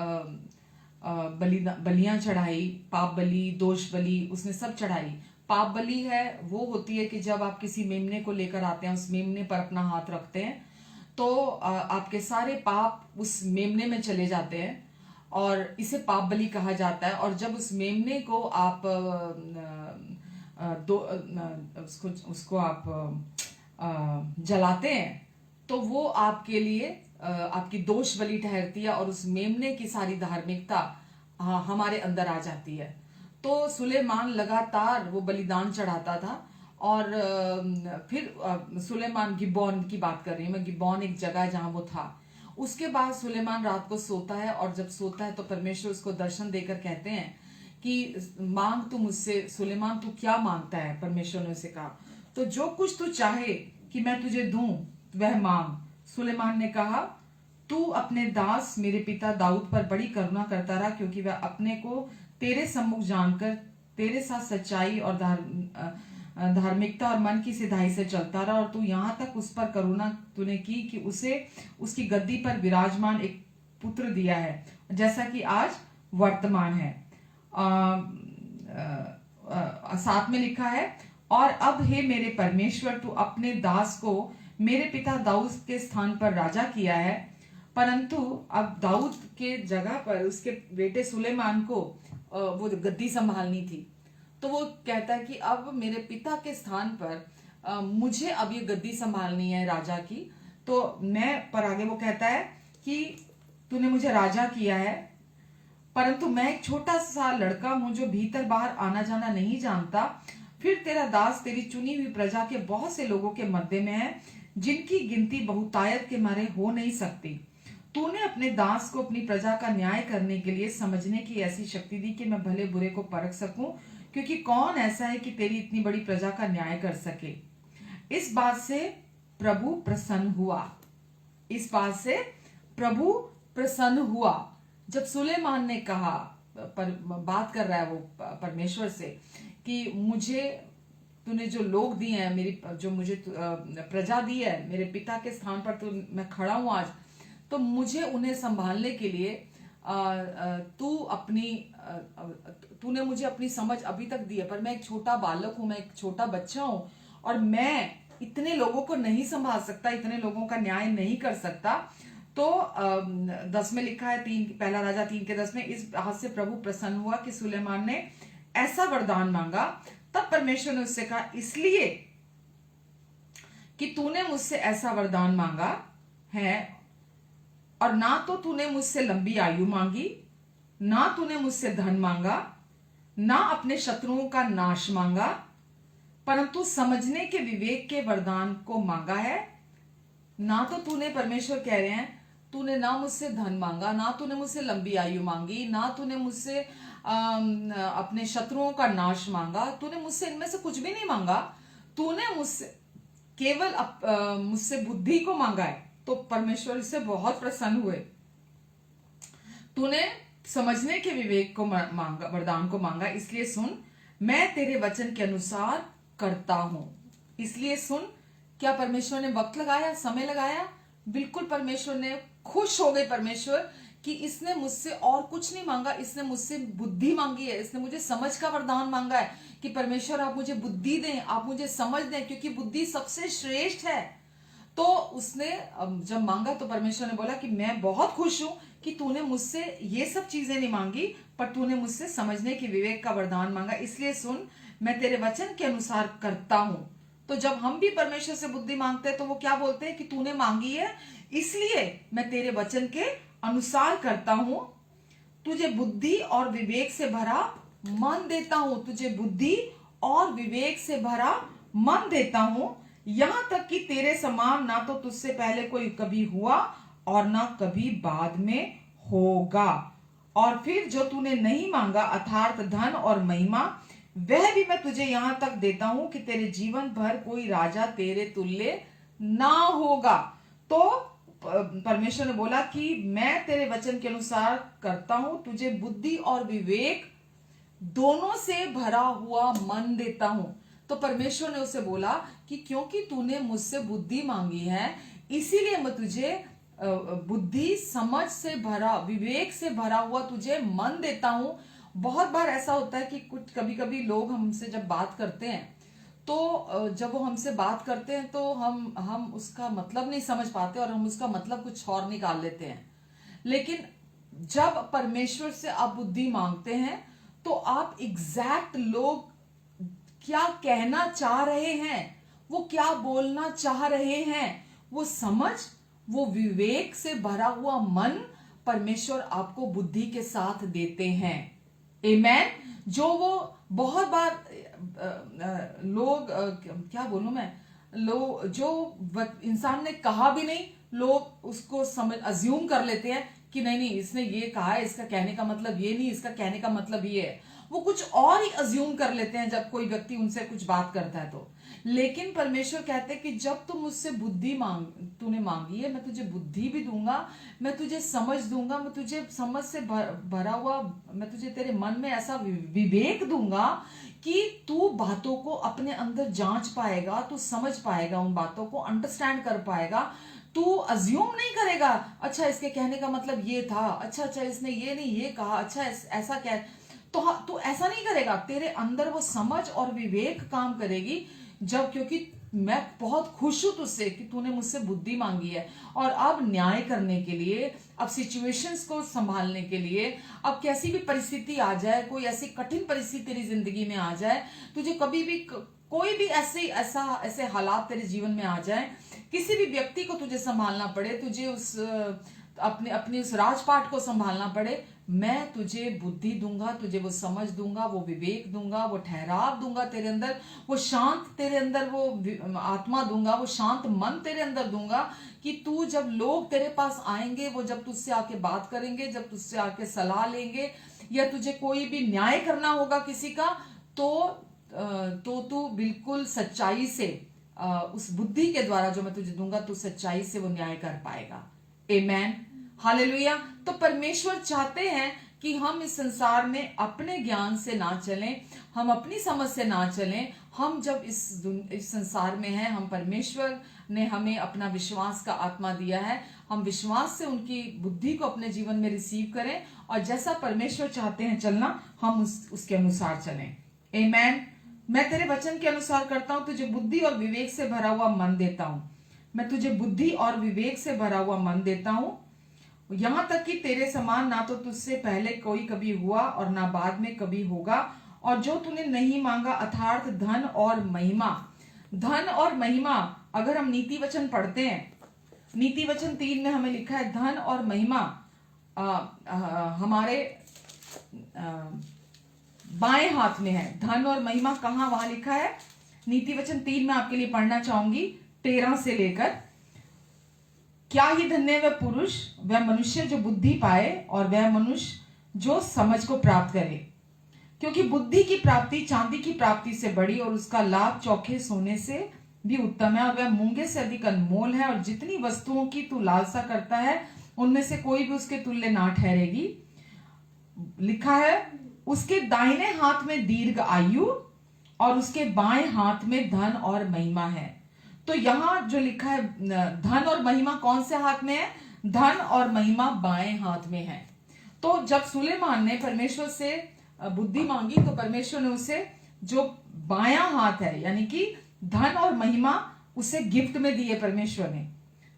बलियां चढ़ाई, पाप बलि, दोष बलि, उसने सब चढ़ाई। पाप बलि है वो होती है कि जब आप किसी मेमने को लेकर आते हैं, उस मेमने पर अपना हाथ रखते हैं तो आपके सारे पाप उस मेमने में चले जाते हैं, और इसे पाप बलि कहा जाता है। और जब उस मेमने को आप उसको आप जलाते हैं तो वो आपके लिए आपकी दोष बलि ठहरती है, और उस मेमने की सारी धार्मिकता हमारे अंदर आ जाती है। तो सुलेमान लगातार वो बलिदान चढ़ाता था। और फिर सुलेमान गिबॉन की बात कर रही हूँ मैं, गिबॉन एक जगह जहां वो था। उसके बाद सुलेमान रात को सोता है, और जब सोता है तो परमेश्वर उसको दर्शन देकर कहते हैं कि मांग तू मुझसे। सुलेमान तू क्या मांगता है? परमेश्वर ने उसे कहा तो जो कुछ तू चाहे कि मैं तुझे दूं वह मांग। सुलेमान ने कहा तू अपने दास मेरे पिता दाऊद पर बड़ी करुणा करता रहा, क्योंकि वह अपने को तेरे सम्मुख जानकर तेरे साथ सच्चाई और धार्मिकता और मन की सिधाई से चलता रहा, और तू यहाँ तक उस पर करुणा तूने की कि उसे उसकी गद्दी पर विराजमान एक पुत्र दिया है, जैसा कि आज वर्तमान है। साथ में लिखा है, और अब हे मेरे परमेश्वर तू अपने दास को मेरे पिता दाऊद के स्थान पर राजा किया है, परंतु अब दाऊद के जगह पर उसके बेटे सुलेमान को वो गद्दी संभालनी थी। तो वो कहता है कि अब मेरे पिता के स्थान पर मुझे अब ये गद्दी संभालनी है राजा की। तो मैं पर आगे वो कहता है कि तूने मुझे राजा किया है, परंतु मैं एक छोटा सा लड़का हूं जो भीतर बाहर आना जाना नहीं जानता। फिर तेरा दास तेरी चुनी हुई प्रजा के बहुत से लोगों के मध्य में है, जिनकी गिनती बहुतायत के मारे हो नहीं सकती। तूने अपने दास को अपनी प्रजा का न्याय करने के लिए समझने की ऐसी शक्ति दी कि मैं भले बुरे को परख सकूं, क्योंकि कौन ऐसा है कि तेरी इतनी बड़ी प्रजा का न्याय कर सके। इस बात से प्रभु प्रसन्न हुआ। इस बात से प्रभु प्रसन्न हुआ। जब सुलेमान ने कहा, बात कर रहा है वो परमेश्वर से कि मुझे तूने जो लोग दिए हैं, मेरी जो मुझे प्रजा दी है, मेरे पिता के स्थान पर तो मैं खड़ा हूं आज, तो मुझे उन्हें संभालने के लिए तूने मुझे अपनी समझ अभी तक दी है, पर मैं एक छोटा बालक हूं, मैं एक छोटा बच्चा हूं, और मैं इतने लोगों को नहीं संभाल सकता, इतने लोगों का न्याय नहीं कर सकता। तो 10 में लिखा है, पहला राजा 3:10 में, इस बात से प्रभु प्रसन्न हुआ कि सुलेमान ने ऐसा वरदान मांगा। तब परमेश्वर ने उससे कहा, इसलिए कि तूने मुझसे ऐसा वरदान मांगा है, और ना तो तूने मुझसे लंबी आयु मांगी, ना तूने मुझसे धन मांगा, ना अपने शत्रुओं का नाश मांगा, परंतु समझने के विवेक के वरदान को मांगा है। ना तो तूने, परमेश्वर कह रहे हैं, तूने ना मुझसे धन मांगा, ना तूने मुझसे लंबी आयु मांगी, ना तूने मुझसे अपने शत्रुओं का नाश मांगा, तूने मुझसे इनमें से कुछ भी नहीं मांगा। तूने मुझसे केवल मुझसे बुद्धि को मांगा है। तो परमेश्वर इससे बहुत प्रसन्न हुए। तूने समझने के विवेक को मांगा, वरदान को मांगा, इसलिए सुन, मैं तेरे वचन के अनुसार करता हूं। इसलिए सुन। क्या परमेश्वर ने वक्त लगाया, समय लगाया? बिल्कुल परमेश्वर ने, खुश हो गए परमेश्वर कि इसने मुझसे और कुछ नहीं मांगा, इसने मुझसे बुद्धि मांगी है, इसने मुझे समझ का वरदान मांगा है कि परमेश्वर आप मुझे बुद्धि दें, आप मुझे समझ दें, क्योंकि बुद्धि सबसे श्रेष्ठ है। तो उसने जब मांगा तो परमेश्वर ने बोला कि मैं बहुत खुश हूं कि तूने मुझसे ये सब चीजें नहीं मांगी, पर तूने मुझसे समझने की विवेक का वरदान मांगा। इसलिए सुन, मैं तेरे वचन के अनुसार करता हूं। तो जब हम भी परमेश्वर से बुद्धि मांगते हैं तो वो क्या बोलते हैं कि तूने मांगी है, इसलिए मैं तेरे वचन के अनुसार करता हूं। तुझे बुद्धि और विवेक से भरा मन देता हूं, तुझे बुद्धि और विवेक से भरा मन देता हूं, यहां तक कि तेरे समान ना तो तुझसे पहले कोई कभी हुआ और ना कभी बाद में होगा। और फिर जो तूने नहीं मांगा, अर्थात धन और महिमा, वह भी मैं तुझे यहां तक देता हूं कि तेरे जीवन भर कोई राजा तेरे तुल्य ना होगा। तो परमेश्वर ने बोला कि मैं तेरे वचन के अनुसार करता हूं, तुझे बुद्धि और विवेक दोनों से भरा हुआ मन देता हूं। तो परमेश्वर ने उसे बोला कि क्योंकि तूने मुझसे बुद्धि मांगी है, इसीलिए मैं तुझे बुद्धि, समझ से भरा, विवेक से भरा हुआ तुझे मन देता हूं। बहुत बार ऐसा होता है कि कुछ कभी कभी लोग हमसे जब बात करते हैं, तो जब वो हमसे बात करते हैं तो हम उसका मतलब नहीं समझ पाते और हम उसका मतलब कुछ और निकाल लेते हैं। लेकिन जब परमेश्वर से आप बुद्धि मांगते हैं तो आप एग्जैक्ट लोग क्या कहना चाह रहे हैं, वो क्या बोलना चाह रहे हैं, वो समझ, वो विवेक से भरा हुआ मन परमेश्वर आपको बुद्धि के साथ देते हैं। आमेन। जो वो बहुत बार लोग क्या बोलूं मैं, लोग जो इंसान ने कहा भी नहीं, लोग उसको समझ अज्यूम कर लेते हैं कि नहीं नहीं इसने ये कहा है, इसका कहने का मतलब ये नहीं, इसका कहने का मतलब ये है। वो कुछ और ही अज्यूम कर लेते हैं जब कोई व्यक्ति उनसे कुछ बात करता है तो। लेकिन परमेश्वर कहते हैं कि जब तुम मुझसे बुद्धि तूने मांगी है, मैं तुझे बुद्धि भी दूंगा, मैं तुझे समझ दूंगा, मैं तुझे समझ से भरा हुआ, मैं तुझे तेरे मन में ऐसा विवेक दूंगा कि तू बातों को अपने अंदर जांच पाएगा, तू समझ पाएगा, उन बातों को अंडरस्टैंड कर पाएगा। तू अज्यूम नहीं करेगा, अच्छा इसके कहने का मतलब ये था, अच्छा अच्छा इसने ये नहीं ये कहा, अच्छा ऐसा क्या है, तो तू ऐसा नहीं करेगा। तेरे अंदर वो समझ और विवेक काम करेगी जब, क्योंकि मैं बहुत खुश हूं तुझसे कि तूने मुझसे बुद्धि मांगी है। और अब न्याय करने के लिए, अब सिचुएशंस को संभालने के लिए, अब कैसी भी परिस्थिति आ जाए, कोई ऐसी कठिन परिस्थिति तेरी जिंदगी में आ जाए, तुझे कभी भी कोई भी ऐसे हालात तेरे जीवन में आ जाए, किसी भी व्यक्ति को तुझे संभालना पड़े, तुझे उस अपने उस राजपाट को संभालना पड़े, मैं तुझे बुद्धि दूंगा, तुझे वो समझ दूंगा, वो विवेक दूंगा, वो ठहराव दूंगा तेरे अंदर, वो शांत तेरे अंदर, वो आत्मा दूंगा, वो शांत मन तेरे अंदर दूंगा कि तू, जब लोग तेरे पास आएंगे, वो जब तुझसे आके बात करेंगे, जब तुझसे आके सलाह लेंगे, या तुझे कोई भी न्याय करना होगा किसी का, तो तू बिल्कुल सच्चाई से, उस बुद्धि के द्वारा जो मैं तुझे दूंगा, तू सच्चाई से वो न्याय कर पाएगा। आमेन, हालेलुया। तो परमेश्वर चाहते हैं कि हम इस संसार में अपने ज्ञान से ना चलें, हम अपनी समझ से ना चलें। हम जब इस संसार में हैं, हम, परमेश्वर ने हमें अपना विश्वास का आत्मा दिया है, हम विश्वास से उनकी बुद्धि को अपने जीवन में रिसीव करें, और जैसा परमेश्वर चाहते हैं चलना, हम उसके अनुसार चलें। आमेन। मैं तेरे वचन के अनुसार करता हूं, तुझे बुद्धि और विवेक से भरा हुआ मन देता हूं। मैं तुझे बुद्धि और विवेक से भरा हुआ मन देता हूं, यहां तक कि तेरे समान ना तो तुझसे पहले कोई कभी हुआ और ना बाद में कभी होगा, और जो तूने नहीं मांगा, अर्थात धन और महिमा। धन और महिमा, अगर हम नीति वचन पढ़ते हैं, नीति वचन 3 में हमें लिखा है धन और महिमा हमारे बाएं हाथ में है। धन और महिमा कहां, वहां लिखा है नीति वचन 3 में, आपके लिए पढ़ना चाहूंगी 13 से लेकर। क्या ही धन्य वह पुरुष, वह मनुष्य जो बुद्धि पाए, और वह मनुष्य जो समझ को प्राप्त करे, क्योंकि बुद्धि की प्राप्ति चांदी की प्राप्ति से बड़ी, और उसका लाभ चौखे सोने से भी उत्तम है, और वह मूंगे से अधिक अनमोल है। और जितनी वस्तुओं की तू लालसा करता है, उनमें से कोई भी उसके तुल्य ना ठहरेगी। लिखा है उसके दाहिने हाथ में दीर्घ आयु, और उसके बाएं हाथ में धन और महिमा है। तो यहां जो लिखा है धन और महिमा कौन से हाथ में है? धन और महिमा बाएं हाथ में है। तो जब सुलेमान ने परमेश्वर से बुद्धि मांगी, तो परमेश्वर ने उसे जो बायां हाथ है, यानी कि धन और महिमा, उसे गिफ्ट में दिए परमेश्वर ने।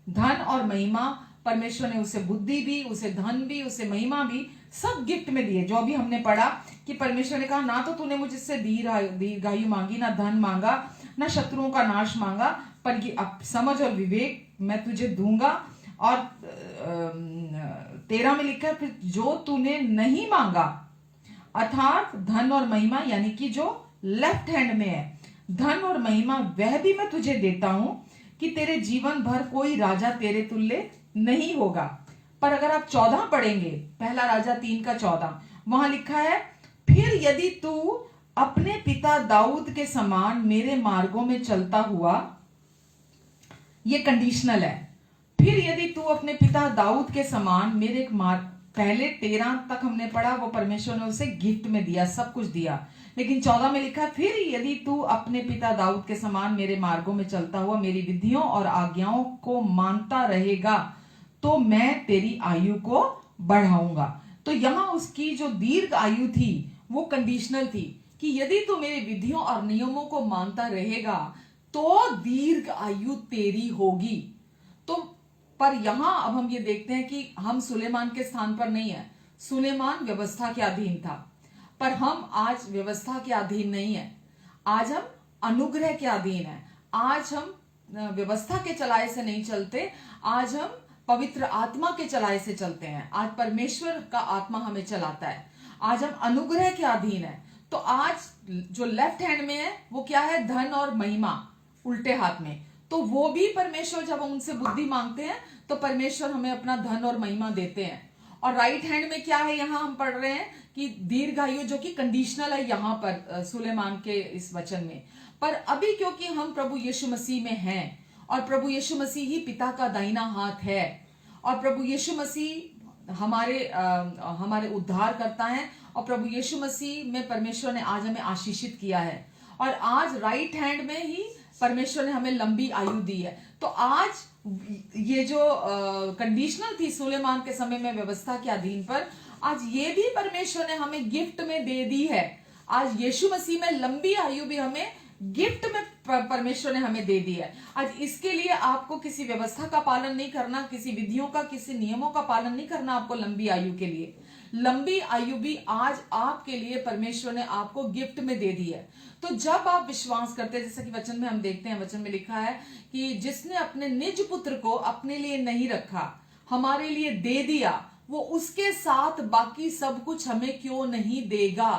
धन और महिमा परमेश्वर ने उसे, बुद्धि भी, उसे धन भी, उसे महिमा भी, सब गिफ्ट में दिए। जो भी हमने पढ़ा कि परमेश्वर ने कहा, ना तो तूने मुझसे दीर्घायु मांगी, ना धन मांगा, ना शत्रुओं का नाश मांगा, पर ये समझ और विवेक मैं तुझे दूंगा। और 13 में लिखा है, फिर जो तूने नहीं मांगा, अर्थात धन और महिमा, यानी कि जो लेफ्ट हैंड में है, धन और महिमा, वह भी मैं तुझे देता हूं कि तेरे जीवन भर कोई राजा तेरे तुल्य नहीं होगा। पर अगर आप 14 पढ़ेंगे, पहला राजा 3 का 14, वहां लिखा है, फिर यदि तू अपने पिता दाऊद के समान मेरे मार्गों में चलता हुआ, ये कंडीशनल है। फिर यदि तू अपने पिता दाऊद के समान मेरे मार्ग, पहले 13 तक हमने पढ़ा, वो परमेश्वर ने उसे गिफ्ट में दिया, सब कुछ दिया। लेकिन 14 में लिखा, फिर यदि तू अपने पिता दाऊद के समान मेरे मार्गों में चलता हुआ मेरी विधियों और आज्ञाओं को मानता रहेगा तो मैं तेरी आयु को बढ़ाऊंगा। तो यहां उसकी जो दीर्घ आयु थी वो कंडीशनल थी कि यदि तू मेरे विधियों और नियमों को मानता रहेगा तो दीर्घ आयु तेरी होगी। तो पर यहां अब हम ये देखते हैं कि हम सुलेमान के स्थान पर नहीं है। सुलेमान व्यवस्था के अधीन था, पर हम आज व्यवस्था के अधीन नहीं है। आज हम अनुग्रह के अधीन है। आज हम व्यवस्था के चलाए से नहीं चलते, आज हम पवित्र आत्मा के चलाए से चलते हैं। आज परमेश्वर का आत्मा हमें चलाता है। आज हम अनुग्रह के अधीन है। तो आज जो लेफ्ट हैंड में है वो क्या है? धन और महिमा, उल्टे हाथ में। तो वो भी परमेश्वर, जब हम उनसे बुद्धि मांगते हैं तो परमेश्वर हमें अपना धन और महिमा देते हैं। और राइट हैंड में क्या है? यहां हम पढ़ रहे हैं कि दीर्घायु, जो कि कंडीशनल है यहां पर सुलेमान के इस वचन में। पर अभी क्योंकि हम प्रभु यीशु मसीह में हैं और प्रभु यीशु मसीह ही पिता का दाहिना हाथ है और प्रभु यीशु मसीह हमारे उद्धार करता है और प्रभु यीशु मसीह में परमेश्वर ने आज हमें आशीषित किया है और आज राइट हैंड में ही परमेश्वर ने हमें लंबी आयु दी है। तो आज ये जो कंडीशनल थी सुलेमान के समय में व्यवस्था के अधीन पर, आज ये भी परमेश्वर ने हमें गिफ्ट में दे दी है। आज यीशु मसीह में लंबी आयु भी हमें गिफ्ट में परमेश्वर ने हमें दे दी है। आज इसके लिए आपको किसी व्यवस्था का पालन नहीं करना, किसी विधियों का, किसी नियमों का पालन नहीं करना आपको लंबी आयु के लिए। लंबी आयु भी आज आपके लिए परमेश्वर ने आपको गिफ्ट में दे दी है। तो जब आप विश्वास करते हैं, जैसा कि वचन में हम देखते हैं, वचन में लिखा है कि जिसने अपने निज पुत्र को अपने लिए नहीं रखा, हमारे लिए दे दिया, वो उसके साथ बाकी सब कुछ हमें क्यों नहीं देगा।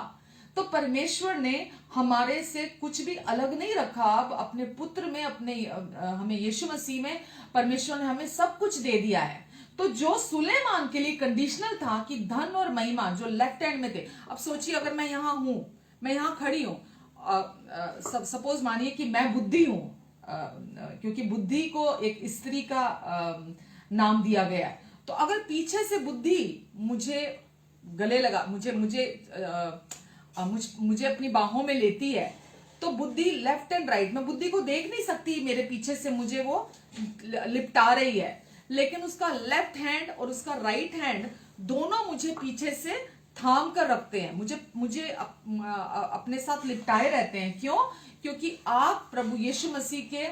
तो परमेश्वर ने हमारे से कुछ भी अलग नहीं रखा। अब अपने पुत्र में, हमें यीशु मसीह में परमेश्वर ने हमें सब कुछ दे दिया है। तो जो सुलेमान के लिए कंडीशनल था कि धन और महिमा जो लेफ्ट हैंड में थे, अब सोचिए अगर मैं यहां हूं, मैं यहां खड़ी हूं, सपोज मानिए कि मैं बुद्धि हूं, क्योंकि बुद्धि को एक स्त्री का नाम दिया गया है। तो अगर पीछे से बुद्धि मुझे गले लगा, मुझे अपनी बाहों में लेती है, तो बुद्धि लेफ्ट एंड राइट, मैं बुद्धि को देख नहीं सकती, मेरे पीछे से मुझे वो लिपटा रही है, लेकिन उसका लेफ्ट हैंड और उसका राइट हैंड दोनों मुझे पीछे से थाम कर रखते हैं, मुझे अपने साथ लिपटाए रहते हैं। क्यों? क्योंकि आप प्रभु यीशु मसीह के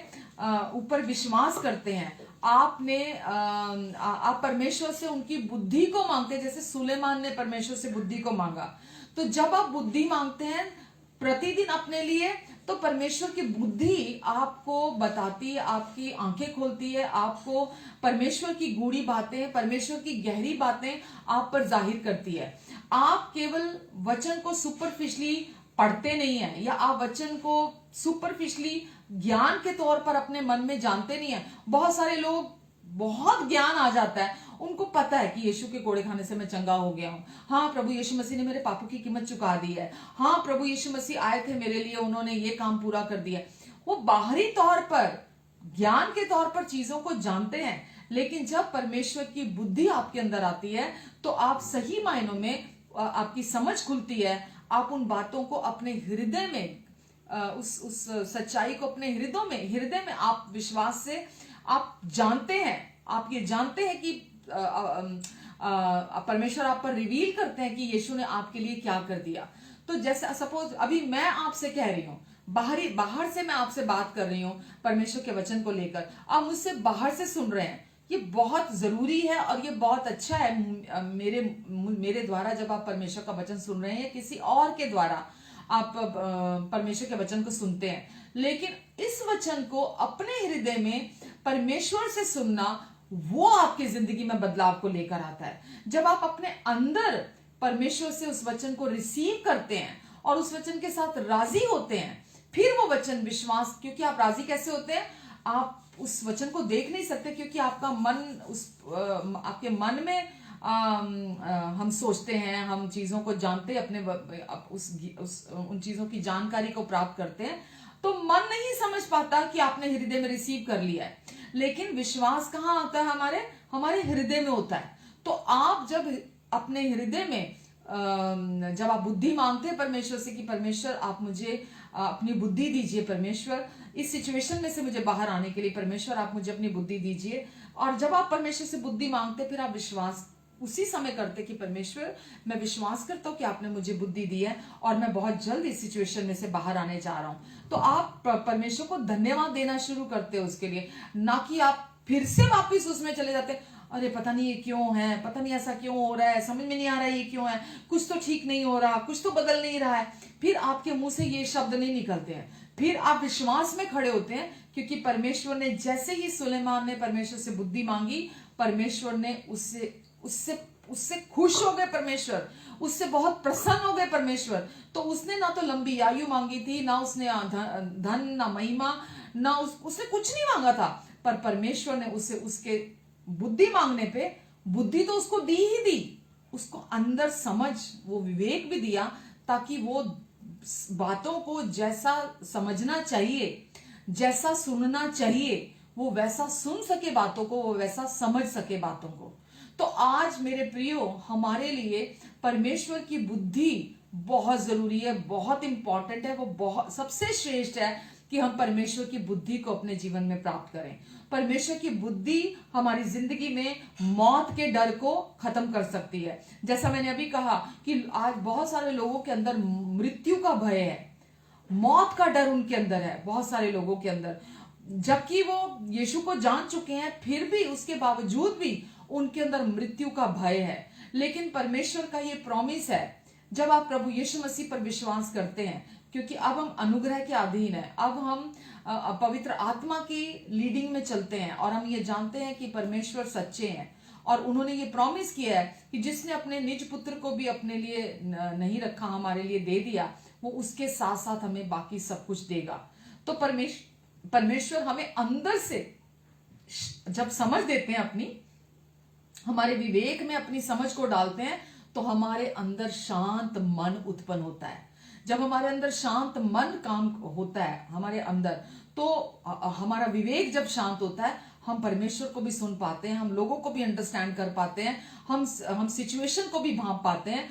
ऊपर विश्वास करते हैं। आप परमेश्वर से उनकी बुद्धि को मांगते हैं, जैसे सुलेमान ने परमेश्वर से बुद्धि को मांगा। तो जब आप बुद्धि मांगते हैं प्रतिदिन अपने लिए, तो परमेश्वर की बुद्धि आपको बताती है, आपकी आंखें खोलती है, आपको परमेश्वर की गूढ़ी बातें, परमेश्वर की गहरी बातें आप पर जाहिर करती है। आप केवल वचन को सुपरफिशली पढ़ते नहीं है, या आप वचन को सुपरफिशली ज्ञान के तौर पर अपने मन में जानते नहीं है। बहुत सारे लोग, बहुत ज्ञान आ जाता है, उनको पता है कि यीशु के कोड़े खाने से मैं चंगा हो गया हूं। हाँ, प्रभु यीशु मसीह ने मेरे पापों की कीमत चुका दी है। हाँ, प्रभु यीशु मसीह आए थे मेरे लिए, उन्होंने ये काम पूरा कर दिया। वो बाहरी तौर पर, ज्ञान के तौर पर चीजों को जानते हैं, लेकिन जब परमेश्वर की बुद्धि आपके अंदर आती है तो आप सही मायनों में, आपकी समझ खुलती है, आप उन बातों को अपने हृदय में, उस सच्चाई को अपने हृदय में आप विश्वास से आप जानते हैं। आप ये जानते हैं कि परमेश्वर आप पर रिवील करते हैं कि यीशु ने आपके लिए क्या कर दिया। तो जैसे सपोज अभी मैं आपसे कह रही हूँ, बाहर से मैं आपसे बात कर रही हूँ परमेश्वर के वचन को लेकर, आप मुझसे बाहर से सुन रहे हैं, ये बहुत जरूरी है और ये बहुत अच्छा है। मेरे द्वारा जब आप परमेश्वर का वचन सुन रहे हैं या किसी और के द्वारा आप परमेश्वर के वचन को सुनते हैं, लेकिन इस वचन को अपने हृदय में परमेश्वर से सुनना, वो आपकी जिंदगी में बदलाव को लेकर आता है। जब आप अपने अंदर परमेश्वर से उस वचन को रिसीव करते हैं और उस वचन के साथ राजी होते हैं, फिर वो वचन विश्वास, क्योंकि आप राजी कैसे होते हैं? आप उस वचन को देख नहीं सकते, क्योंकि आपका मन आपके मन में हम सोचते हैं, हम चीजों को जानते अपने उन चीजों की जानकारी को प्राप्त करते हैं, तो मन नहीं समझ पाता कि आपने हृदय में रिसीव कर लिया है। लेकिन विश्वास कहाँ आता है? हमारे हृदय में होता है। तो आप जब अपने हृदय में जब आप बुद्धि मांगते हैं परमेश्वर से कि परमेश्वर आप मुझे अपनी बुद्धि दीजिए, परमेश्वर इस सिचुएशन में से मुझे बाहर आने के लिए परमेश्वर आप मुझे अपनी बुद्धि दीजिए, और जब आप परमेश्वर से बुद्धि मांगते फिर आप विश्वास उसी समय करते कि परमेश्वर मैं विश्वास करता हूँ कि आपने मुझे बुद्धि दी है और मैं बहुत जल्द इस सिचुएशन में से बाहर आने जा रहा हूँ। तो आप परमेश्वर को धन्यवाद देना शुरू करते हो उसके लिए, ना कि आप फिर से वापिस उसमें चले जाते, अरे पता नहीं ये क्यों है, पता नहीं ऐसा क्यों हो रहा है, समझ में नहीं आ रहा है ये क्यों है, कुछ तो ठीक नहीं हो रहा, कुछ तो बदल नहीं रहा है। फिर आपके मुंह से ये शब्द नहीं निकलते हैं, फिर आप विश्वास में खड़े होते हैं, क्योंकि परमेश्वर ने जैसे ही सुलेमान ने परमेश्वर से बुद्धि मांगी, परमेश्वर ने उससे खुश हो गए, परमेश्वर उससे बहुत प्रसन्न हो गए परमेश्वर। तो उसने ना तो लंबी आयु मांगी थी, ना उसने धन, ना महिमा, ना उसने कुछ नहीं मांगा था, पर परमेश्वर ने उसे उसके बुद्धि मांगने पे बुद्धि तो उसको दी ही दी, उसको अंदर समझ, वो विवेक भी दिया, ताकि वो बातों को जैसा समझना चाहिए, जैसा सुनना चाहिए, वो वैसा सुन सके बातों को, वो वैसा समझ सके बातों को। तो आज मेरे प्रियो, हमारे लिए परमेश्वर की बुद्धि बहुत जरूरी है, बहुत इंपॉर्टेंट है, वो बहुत सबसे श्रेष्ठ है कि हम परमेश्वर की बुद्धि को अपने जीवन में प्राप्त करें। परमेश्वर की बुद्धि हमारी जिंदगी में मौत के डर को खत्म कर सकती है। जैसा मैंने अभी कहा कि आज बहुत सारे लोगों के अंदर मृत्यु का भय है, मौत का डर उनके अंदर है बहुत सारे लोगों के अंदर, जबकि वो यीशु को जान चुके हैं, फिर भी उसके बावजूद भी उनके अंदर मृत्यु का भय है। लेकिन परमेश्वर का ये प्रॉमिस है, जब आप प्रभु यीशु मसीह पर विश्वास करते हैं, क्योंकि अब हम अनुग्रह के अधीन है, अब हम पवित्र आत्मा की लीडिंग में चलते हैं, और हम ये जानते हैं कि परमेश्वर सच्चे हैं, और उन्होंने ये प्रॉमिस किया है कि जिसने अपने निज पुत्र को भी अपने लिए नहीं रखा, हमारे लिए दे दिया, वो उसके साथ साथ हमें बाकी सब कुछ देगा। तो परमेश्वर हमें अंदर से जब समझ देते हैं, अपनी हमारे विवेक में अपनी समझ को डालते हैं, तो हमारे अंदर शांत मन उत्पन्न होता है। जब हमारे अंदर शांत मन काम होता है हमारे अंदर, तो हमारा विवेक जब शांत होता है, हम परमेश्वर को भी सुन पाते हैं, हम लोगों को भी अंडरस्टैंड कर पाते हैं, हम सिचुएशन को भी भांप पाते हैं,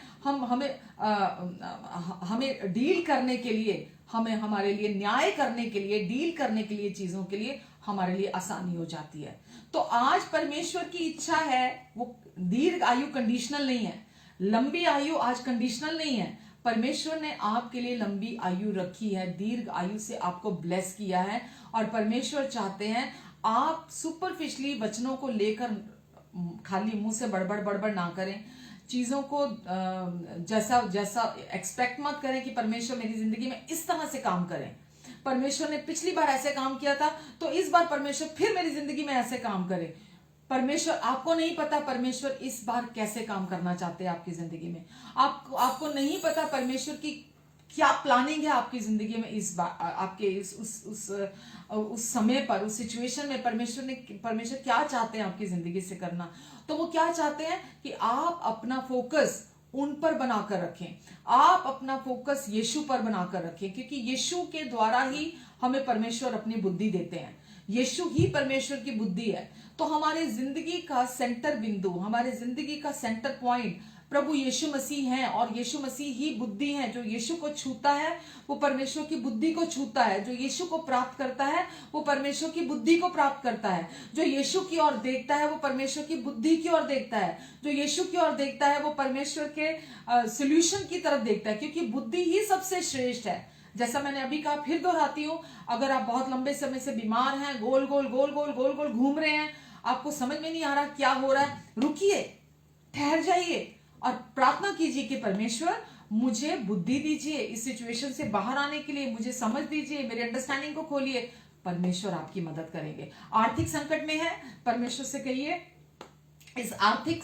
हमें डील करने के लिए, हमें हमारे लिए न्याय करने के लिए, डील करने के लिए, चीजों के लिए हमारे लिए आसानी हो जाती है। तो आज परमेश्वर की इच्छा है, वो दीर्घ आयु कंडीशनल नहीं है, लंबी आयु आज कंडीशनल नहीं है। परमेश्वर ने आपके लिए लंबी आयु रखी है, दीर्घ आयु से आपको ब्लेस किया है, और परमेश्वर चाहते हैं आप सुपरफिशली वचनों को लेकर खाली मुंह से बड़बड़ ना करें, चीजों को जैसा एक्सपेक्ट मत करें कि परमेश्वर मेरी जिंदगी में इस तरह से काम करें। परमेश्वर ने पिछली बार ऐसे काम किया था, तो इस बार परमेश्वर फिर मेरी जिंदगी में ऐसे काम करे। परमेश्वर, आपको नहीं पता परमेश्वर इस बार कैसे काम करना चाहते हैं आपकी जिंदगी में, आपको नहीं पता परमेश्वर की क्या प्लानिंग है आपकी जिंदगी में इस बार, आपके उस समय पर, उस सिचुएशन में परमेश्वर क्या चाहते हैं आपकी जिंदगी से करना। तो वो क्या चाहते हैं कि आप अपना फोकस उन पर बनाकर रखें, आप अपना फोकस यीशु पर बनाकर रखें, क्योंकि यीशु के द्वारा ही हमें परमेश्वर अपनी बुद्धि देते हैं, यीशु ही परमेश्वर की बुद्धि है। तो हमारे जिंदगी का सेंटर बिंदु, हमारे जिंदगी का सेंटर पॉइंट प्रभु यीशु मसीह हैं, और यीशु मसीह ही बुद्धि है। जो यीशु को छूता है वो परमेश्वर की बुद्धि को छूता है, जो यीशु को प्राप्त करता है वो परमेश्वर की बुद्धि को प्राप्त करता है, जो यीशु की ओर देखता है वो परमेश्वर की बुद्धि की ओर देखता है, जो यीशु की ओर देखता है वो परमेश्वर के सोल्यूशन की तरफ देखता है, क्योंकि बुद्धि ही सबसे श्रेष्ठ है। जैसा मैंने अभी कहा, फिर दोहराती हूं, अगर आप बहुत लंबे समय से बीमार हैं, गोल गोल घूम रहे हैं, आपको समझ में नहीं आ रहा क्या हो रहा है, रुकिए, ठहर जाइए और प्रार्थना कीजिए कि परमेश्वर मुझे बुद्धि दीजिए, इस सिचुएशन से बाहर आने के लिए मुझे समझ दीजिए, मेरे अंडरस्टैंडिंग को खोलिए। परमेश्वर आपकी मदद करेंगे। आर्थिक संकट में है, परमेश्वर से कहिए इस आर्थिक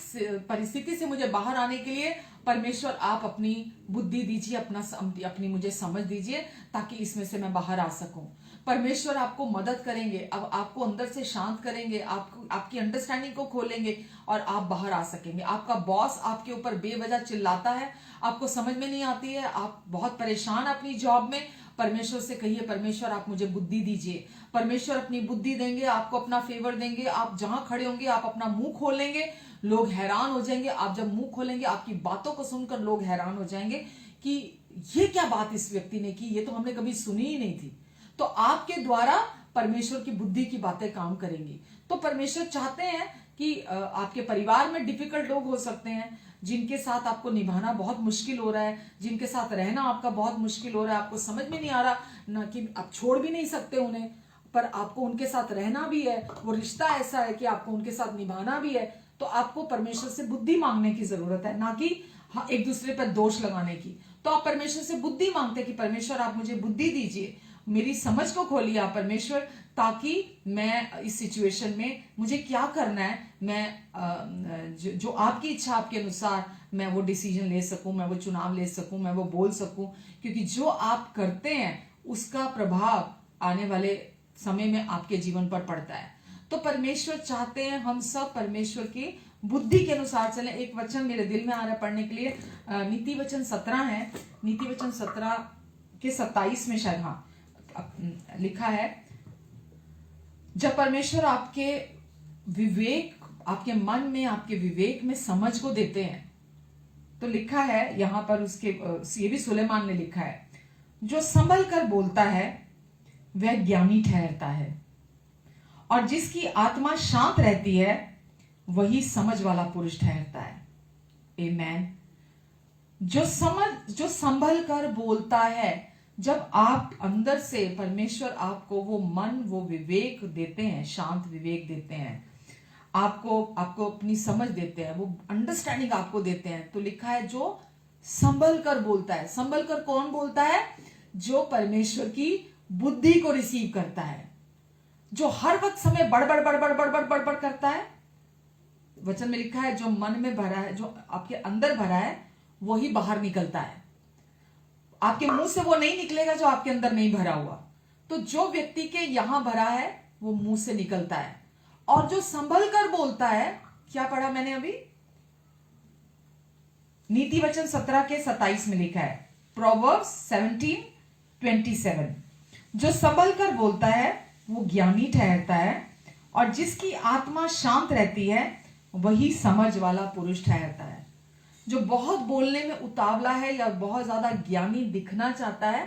परिस्थिति से मुझे बाहर आने के लिए परमेश्वर आप अपनी बुद्धि दीजिए, अपनी मुझे समझ दीजिए, ताकि इसमें से मैं बाहर आ सकूं। परमेश्वर आपको मदद करेंगे, अब आपको अंदर से शांत करेंगे, आपको आपकी अंडरस्टैंडिंग को खोलेंगे और आप बाहर आ सकेंगे। आपका बॉस आपके ऊपर बेवजह चिल्लाता है, आपको समझ में नहीं आती है, आप बहुत परेशान अपनी जॉब में, परमेश्वर से कहिए परमेश्वर आप मुझे बुद्धि दीजिए। परमेश्वर अपनी बुद्धि देंगे, आपको अपना फेवर देंगे। आप जहां खड़े होंगे आप अपना मुंह खोलेंगे, लोग हैरान हो जाएंगे। आप जब मुंह खोलेंगे आपकी बातों को सुनकर लोग हैरान हो जाएंगे कि ये क्या बात इस व्यक्ति ने की, ये तो हमने कभी सुनी ही नहीं थी। तो आपके द्वारा परमेश्वर की बुद्धि की बातें काम करेंगी। तो परमेश्वर चाहते हैं कि आपके परिवार में डिफिकल्ट लोग हो सकते हैं, जिनके साथ आपको निभाना बहुत मुश्किल हो रहा है, जिनके साथ रहना आपका बहुत मुश्किल हो रहा है, आपको समझ में नहीं आ रहा ना कि आप छोड़ भी नहीं सकते उन्हें, पर आपको उनके साथ रहना भी है, वो रिश्ता ऐसा है कि आपको उनके साथ निभाना भी है। तो आपको परमेश्वर से बुद्धि मांगने की जरूरत है, ना कि एक दूसरे पर दोष लगाने की। तो आप परमेश्वर से बुद्धि मांगते कि परमेश्वर आप मुझे बुद्धि दीजिए, मेरी समझ को खोलिए आप परमेश्वर, ताकि मैं इस सिचुएशन में मुझे क्या करना है, मैं जो आपकी इच्छा आपके अनुसार मैं वो डिसीजन ले सकूं, मैं वो चुनाव ले सकूं, मैं वो बोल सकूं। क्योंकि जो आप करते हैं उसका प्रभाव आने वाले समय में आपके जीवन पर पड़ता है। तो परमेश्वर चाहते हैं हम सब परमेश्वर की बुद्धि के अनुसार चलें। एक वचन मेरे दिल में आ रहा है पढ़ने के लिए, नीति वचन 17 है, नीति वचन 17 के 27 में शायद, हाँ लिखा है, जब परमेश्वर आपके विवेक, आपके मन में, आपके विवेक में समझ को देते हैं, तो लिखा है यहां पर, उसके ये भी सुलेमान ने लिखा है, जो संभल कर बोलता है वह ज्ञानी ठहरता है, और जिसकी आत्मा शांत रहती है वही समझ वाला पुरुष ठहरता है। आमेन। जो संभल कर बोलता है, जब आप अंदर से परमेश्वर आपको वो मन, वो विवेक देते हैं, शांत विवेक देते हैं, आपको अपनी समझ देते हैं, वो अंडरस्टैंडिंग आपको देते हैं, तो लिखा है जो संभल कर बोलता है। संभल कर कौन बोलता है? जो परमेश्वर की बुद्धि को रिसीव करता है, जो हर वक्त समय बड़बड़ बड़बड़ बड़बड़ बड़बड़ करता है। वचन में लिखा है जो मन में भरा है, जो आपके अंदर भरा है वही बाहर निकलता है। आपके मुंह से वो नहीं निकलेगा जो आपके अंदर नहीं भरा हुआ। तो जो व्यक्ति के यहां भरा है वो मुंह से निकलता है। और जो संभल कर बोलता है, क्या पढ़ा मैंने अभी? नीति वचन 17 के 27 में लिखा है, प्रोवर्ब्स 17:27, जो संभल कर बोलता है वो ज्ञानी ठहरता है, और जिसकी आत्मा शांत रहती है वही समझ वाला पुरुष ठहरता है। जो बहुत बोलने में उतावला है या बहुत ज्यादा ज्ञानी दिखना चाहता है,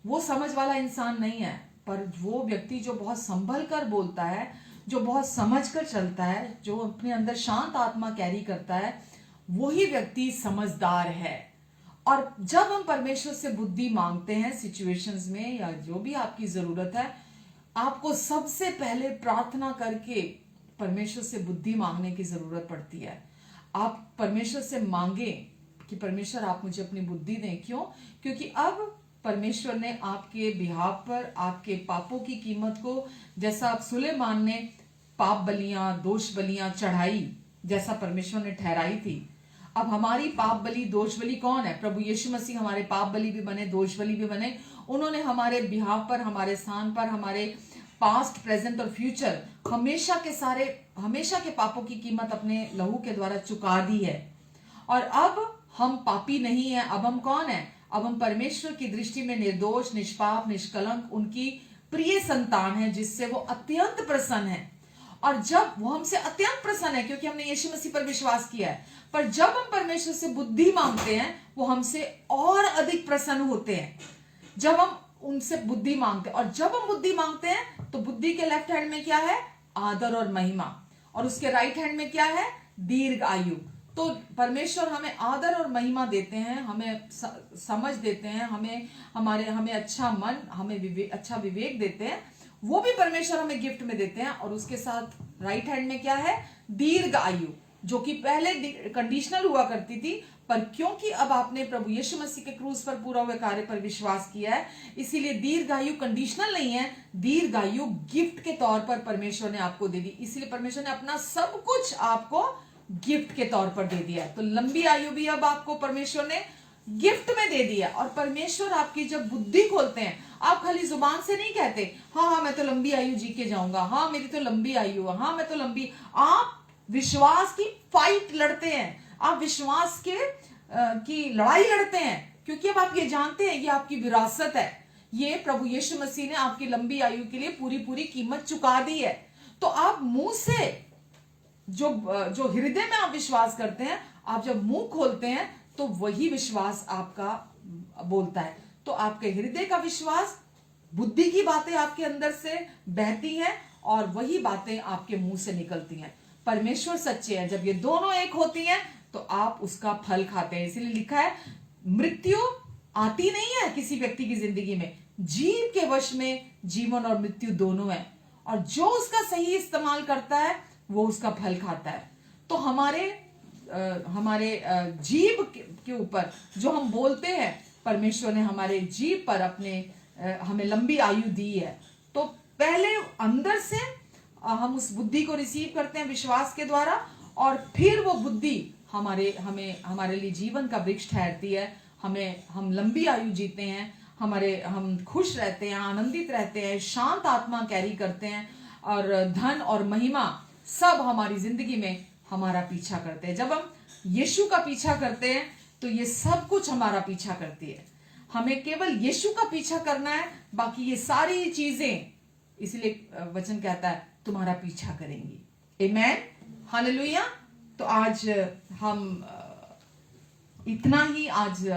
वो समझ वाला इंसान नहीं है। पर वो व्यक्ति जो बहुत संभल कर बोलता है, जो बहुत समझ कर चलता है, जो अपने अंदर शांत आत्मा कैरी करता है, वही व्यक्ति समझदार है। और जब हम परमेश्वर से बुद्धि मांगते हैं सिचुएशंस में या जो भी आपकी जरूरत है, आपको सबसे पहले प्रार्थना करके परमेश्वर से बुद्धि मांगने की जरूरत पड़ती है। आप परमेश्वर से मांगे कि परमेश्वर आप मुझे अपनी बुद्धि दें। क्यों? क्योंकि अब परमेश्वर ने आपके बिहाव पर आपके पापों की कीमत को, जैसा आप सुलेमान ने पाप बलियां, दोष बलियां चढ़ाई, जैसा परमेश्वर ने ठहराई थी, अब हमारी पाप बलि, दोष बलि कौन है? प्रभु यीशु मसीह हमारे पाप बलि भी बने, दोष बलि भी बने। उन्होंने हमारे बिहाव पर, हमारे स्थान पर, हमारे पास्ट, प्रेजेंट और फ्यूचर हमेशा के पापों की कीमत अपने लहू के द्वारा चुका दी है। और अब हम पापी नहीं है। अब हम कौन है? अब हम परमेश्वर की दृष्टि में निर्दोष, निष्पाप, निष्कलंक, उनकी प्रिय संतान है, जिससे वो अत्यंत प्रसन्न है। और जब वो हमसे अत्यंत प्रसन्न है क्योंकि हमने यीशु मसीह पर विश्वास किया है, पर जब हम परमेश्वर से बुद्धि मांगते हैं वो हमसे और अधिक प्रसन्न होते हैं जब हम उनसे बुद्धि मांगते हैं। और जब हम बुद्धि मांगते हैं तो बुद्धि के लेफ्ट हैंड में क्या है? आदर और महिमा, और उसके राइट हैंड में क्या है? दीर्घ आयु। तो परमेश्वर हमें आदर और महिमा देते हैं, हमें समझ देते हैं, हमें अच्छा मन, हमें अच्छा विवेक देते हैं। वो भी परमेश्वर हमें गिफ्ट में देते हैं। और उसके साथ राइट हैंड में क्या है? दीर्घ आयु, जो कि पहले कंडीशनल हुआ करती थी, पर क्योंकि अब आपने प्रभु यीशु मसीह के क्रूस पर पूरा हुए कार्य पर विश्वास किया है, इसीलिए दीर्घायु कंडीशनल नहीं है, दीर्घायु गिफ्ट के तौर पर परमेश्वर ने आपको दे दी। इसलिए परमेश्वर ने अपना सब कुछ आपको गिफ्ट के तौर पर दे दिया है। तो लंबी आयु भी अब आपको परमेश्वर ने गिफ्ट में दे दिया। और परमेश्वर आपकी जब बुद्धि खोलते हैं, आप खाली जुबान से नहीं कहते हाँ हाँ मैं तो लंबी आयु जी के जाऊंगा, हाँ मेरी तो लंबी आयु है, हाँ मैं तो लंबी, आप विश्वास की फाइट लड़ते हैं, आप विश्वास के की लड़ाई लड़ते हैं, क्योंकि अब आप ये जानते हैं ये आपकी विरासत है, ये प्रभु यीशु मसीह ने आपकी लंबी आयु के लिए पूरी पूरी कीमत चुका दी है। तो आप मुंह से जो हृदय में आप विश्वास करते हैं, आप जब मुंह खोलते हैं तो वही विश्वास आपका बोलता है। तो आपके हृदय का विश्वास, बुद्धि की बातें आपके अंदर से बहती हैं और वही बातें आपके मुंह से निकलती हैं। परमेश्वर सच्चे हैं, जब ये दोनों एक होती हैं तो आप उसका फल खाते हैं। इसलिए लिखा है मृत्यु आती नहीं है किसी व्यक्ति की जिंदगी में, जीव के वश में जीवन और मृत्यु दोनों है, और जो उसका सही इस्तेमाल करता है वो उसका फल खाता है। तो हमारे जीव के ऊपर जो हम बोलते हैं, परमेश्वर ने हमारे जीव पर हमें लंबी आयु दी है। तो पहले अंदर से हम उस बुद्धि को रिसीव करते हैं विश्वास के द्वारा, और फिर वो बुद्धि हमारे लिए जीवन का वृक्ष ठहरती है। हम लंबी आयु जीते हैं, हम खुश रहते हैं, आनंदित रहते हैं, शांत आत्मा कैरी करते हैं, और धन और महिमा सब हमारी जिंदगी में हमारा पीछा करते हैं। जब हम यीशु का पीछा करते हैं तो ये सब कुछ हमारा पीछा करती है। हमें केवल यीशु का पीछा करना है, बाकी ये सारी चीजें, इसलिए वचन कहता है तुम्हारा पीछा करेंगी। आमेन, हालेलुया। तो आज हम इतना ही आज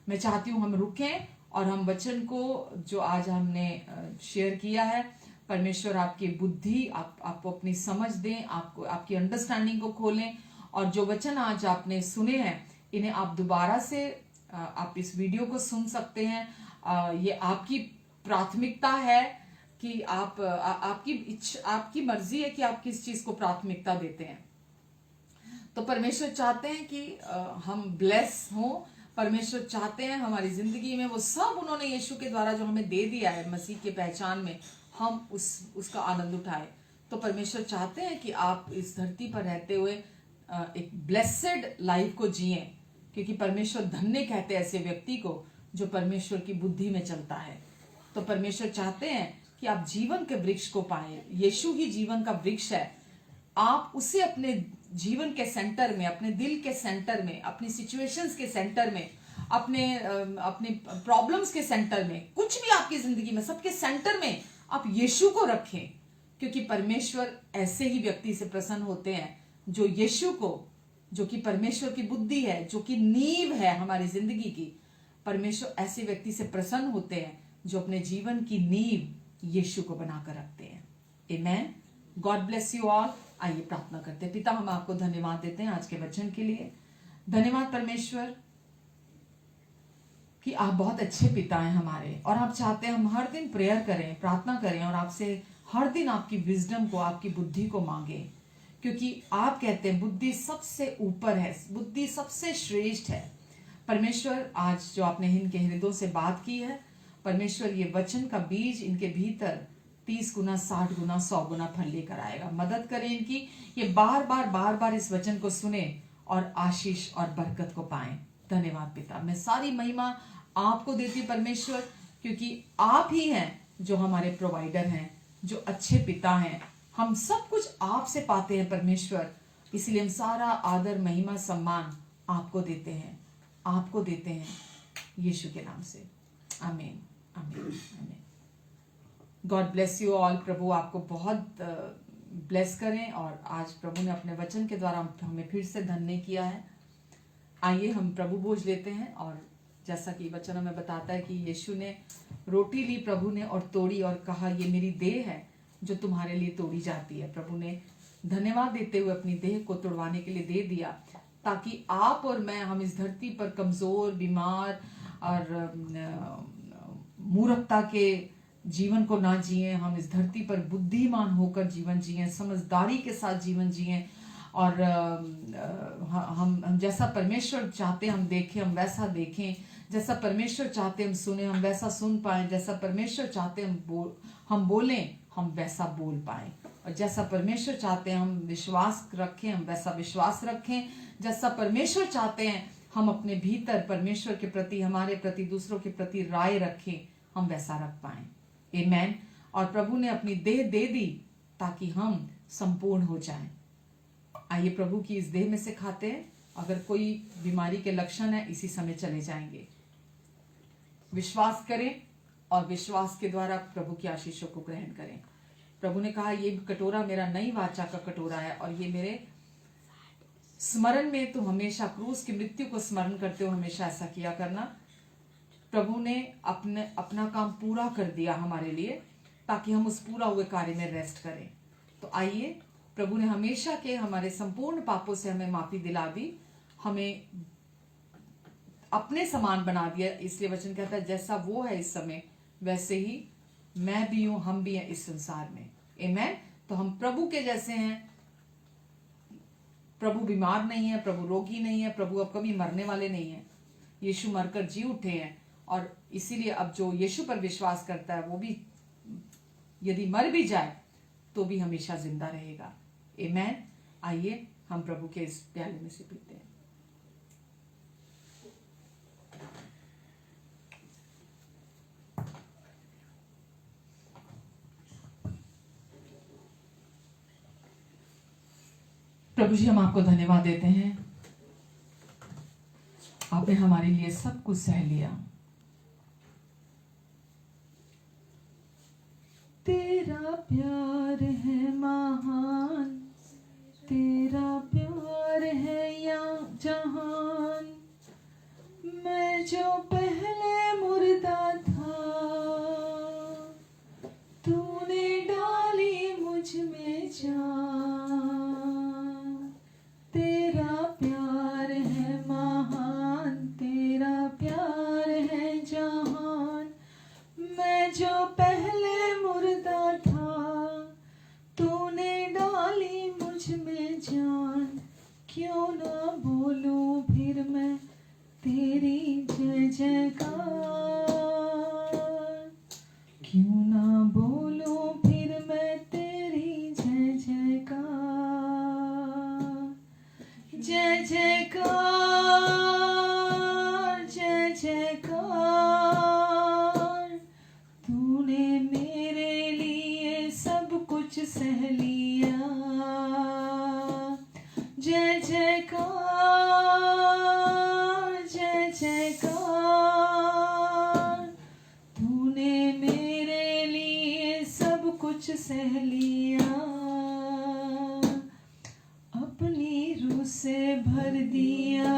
मैं चाहती हूं हम रुकें और हम वचन को जो आज हमने शेयर किया है, परमेश्वर आपकी बुद्धि, आपको अपनी समझ दें, आपको आपकी अंडरस्टैंडिंग को खोलें, और जो वचन आज आपने सुने हैं इन्हें आप दोबारा से आप इस वीडियो को सुन सकते हैं। ये आपकी प्राथमिकता है कि आपकी मर्जी है कि आप किस चीज को प्राथमिकता देते हैं। तो परमेश्वर चाहते हैं कि हम ब्लेस हों। परमेश्वर चाहते हैं हमारी जिंदगी में वो सब उन्होंने यीशु के द्वारा जो हमें दे दिया है मसीह के पहचान में, हम उसका आनंद उठाएं। तो परमेश्वर चाहते हैं कि आप इस धरती पर रहते हुए एक ब्लेसेड लाइफ को जिएं, क्योंकि परमेश्वर धन्य कहते हैं ऐसे व्यक्ति को जो परमेश्वर की बुद्धि में चलता है। तो परमेश्वर चाहते हैं कि आप जीवन के वृक्ष को पाएं। यीशु ही जीवन का वृक्ष है। आप उसे अपने जीवन के सेंटर में, अपने दिल के सेंटर में, अपनी सिचुएशंस के सेंटर में, अपने प्रॉब्लम्स के सेंटर में, कुछ भी आपकी जिंदगी में, सबके सेंटर में आप यीशु को रखें, क्योंकि परमेश्वर ऐसे ही व्यक्ति से प्रसन्न होते हैं जो यीशु को, जो कि परमेश्वर की बुद्धि है, जो कि नींव है हमारी जिंदगी की, परमेश्वर ऐसे व्यक्ति से प्रसन्न होते हैं जो अपने जीवन की नींव यीशु को बनाकर रखते हैं। आमेन। God bless you all. आइए प्रार्थना करते हैं। पिता, हम आपको धन्यवाद देते हैं आज के वचन के लिए। धन्यवाद परमेश्वर कि आप बहुत अच्छे पिता हैं हमारे, और आप चाहते हैं हम हर दिन प्रेयर करें, प्रार्थना करें, और आपसे हर दिन आपकी विजडम को, आपकी बुद्धि को मांगे, क्योंकि आप कहते हैं बुद्धि सबसे ऊपर है, बुद्धि सबसे श्रेष्ठ है। परमेश्वर, आज जो आपने इनके हृदयों से बात की है, परमेश्वर ये वचन का बीज इनके भीतर 30 गुना, 60 गुना, 100 गुना फल लेकर आएगा। मदद करें इनकी, ये बार बार इस वचन को सुने और आशीष और बरकत को पाएं। धन्यवाद पिता, मैं सारी महिमा आपको देती परमेश्वर, क्योंकि आप ही हैं जो हमारे प्रोवाइडर हैं, जो अच्छे पिता हैं। हम सब कुछ आपसे पाते हैं परमेश्वर, इसलिए हम सारा आदर, महिमा, सम्मान आपको देते हैं यीशु के नाम से। आमीन, आमीन, आमीन। God bless you all. प्रभु आपको बहुत ब्लेस करें, और आज प्रभु ने अपने वचन के द्वारा हमें फिर से धन्य किया है। आइए हम प्रभु भोज लेते हैं, और जैसा कि वचन हमें बताता है कि यीशु ने रोटी ली प्रभु ने और तोड़ी और कहा, ये मेरी देह है जो तुम्हारे लिए तोड़ी जाती है। प्रभु ने धन्यवाद देते हुए अपनी देह को तोड़वाने के लिए दे दिया, ताकि आप और मैं, हम इस धरती पर कमजोर, बीमार और मूर्खता के जीवन को ना जिए, हम इस धरती पर बुद्धिमान होकर जीवन जिए, समझदारी के साथ जीवन जिए, और हम जैसा परमेश्वर चाहते हम देखें, हम वैसा देखें, जैसा परमेश्वर चाहते हम सुने, हम वैसा सुन पाएं, जैसा परमेश्वर चाहते हम बोलें, हम वैसा बोल पाएं, और जैसा परमेश्वर चाहते हैं हम विश्वास रखें, हम वैसा विश्वास रखें, जैसा परमेश्वर चाहते हैं हम अपने भीतर परमेश्वर के प्रति, हमारे प्रति, दूसरों के प्रति राय रखें, हम वैसा रख पाए। आमेन। और प्रभु ने अपनी देह दे दी ताकि हम संपूर्ण हो जाएं। आइए प्रभु की इस देह में से खाते हैं। अगर कोई बीमारी के लक्षण है, इसी समय चले जाएंगे। विश्वास करें और विश्वास के द्वारा प्रभु की आशीषों को ग्रहण करें। प्रभु ने कहा, ये कटोरा मेरा नई वाचा का कटोरा है और ये मेरे स्मरण में तुम हमेशा क्रूस की मृत्यु को स्मरण करते हो, हमेशा ऐसा किया करना। प्रभु ने अपना काम पूरा कर दिया हमारे लिए ताकि हम उस पूरा हुए कार्य में रेस्ट करें। तो आइए, प्रभु ने हमेशा के हमारे संपूर्ण पापों से हमें माफी दिला दी, हमें अपने समान बना दिया। इसलिए वचन कहता है, जैसा वो है इस समय वैसे ही मैं भी हूं, हम भी हैं इस संसार में। आमेन। तो हम प्रभु के जैसे हैं। प्रभु बीमार नहीं है, प्रभु रोगी नहीं है, प्रभु अब कभी मरने वाले नहीं है। यीशु मरकर जी उठे हैं और इसीलिए अब जो यीशु पर विश्वास करता है वो भी यदि मर भी जाए तो भी हमेशा जिंदा रहेगा। आमेन। आइए हम प्रभु के इस प्याले में से पीते हैं। प्रभु जी, हम आपको धन्यवाद देते हैं, आपने हमारे लिए सब कुछ सह लिया। तेरा प्यार है महान, तेरा प्यार है या जहान। मैं जो पहले मुर्दा था, तूने डाली मुझ में जान। तेरा प्यार है महान, तेरा प्यार है जहान। मैं जो पहले मुर्दा था, तूने डाली मुझ में जान। क्यों ना बोलूं फिर मैं तेरी जय जयकार, क्यों ना बोलूं फिर मैं तेरी जय जयकार। जय जयकार, जय जयकार। तूने मेरे लिए सब कुछ सह लिया। जय जयकार, जय जयकार। तूने मेरे लिए सब कुछ सह लिया। अपनी रूह से भर दिया,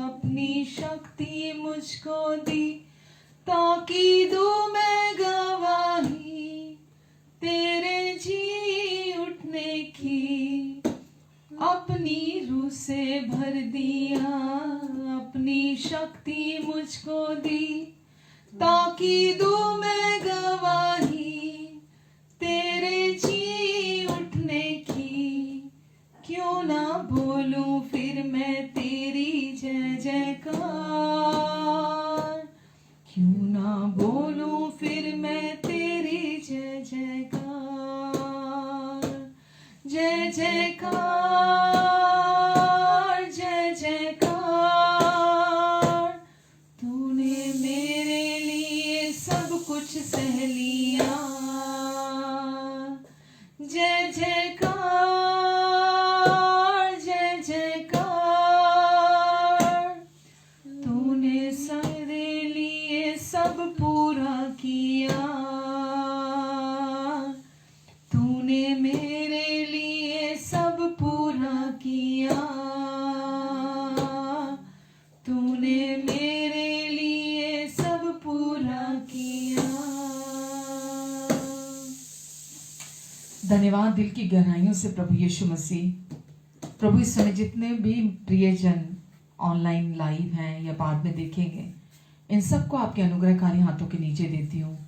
अपनी शक्ति मुझको दी, ताकि दूं मैं गवाही तेरे जी उठने की। अपनी रूह से भर दिया, अपनी शक्ति मुझको दी, ताकि दूं मैं गवाही तेरे जी उठने की। क्यों ना बोलूं फिर मैं तेरी जय जयकार, क्यों ना बोलूं फिर मैं तेरी जय जयकार। जय जयकार, जय जयकार। तूने मेरे लिए सब कुछ सह लिया। जय जयकार, जय जयकार। तूने मेरे लिए सब पूरा किया। तूने मेरे लिए सब पूरा किया। तूने मेरे लिए सब पूरा किया। धन्यवाद दिल की गहराइयों से प्रभु यीशु मसीह। प्रभु इस समय जितने भी प्रियजन ऑनलाइन लाइव हैं या बाद में देखेंगे, इन सबको आपके अनुग्रहकारी हाथों के नीचे देती हूँ।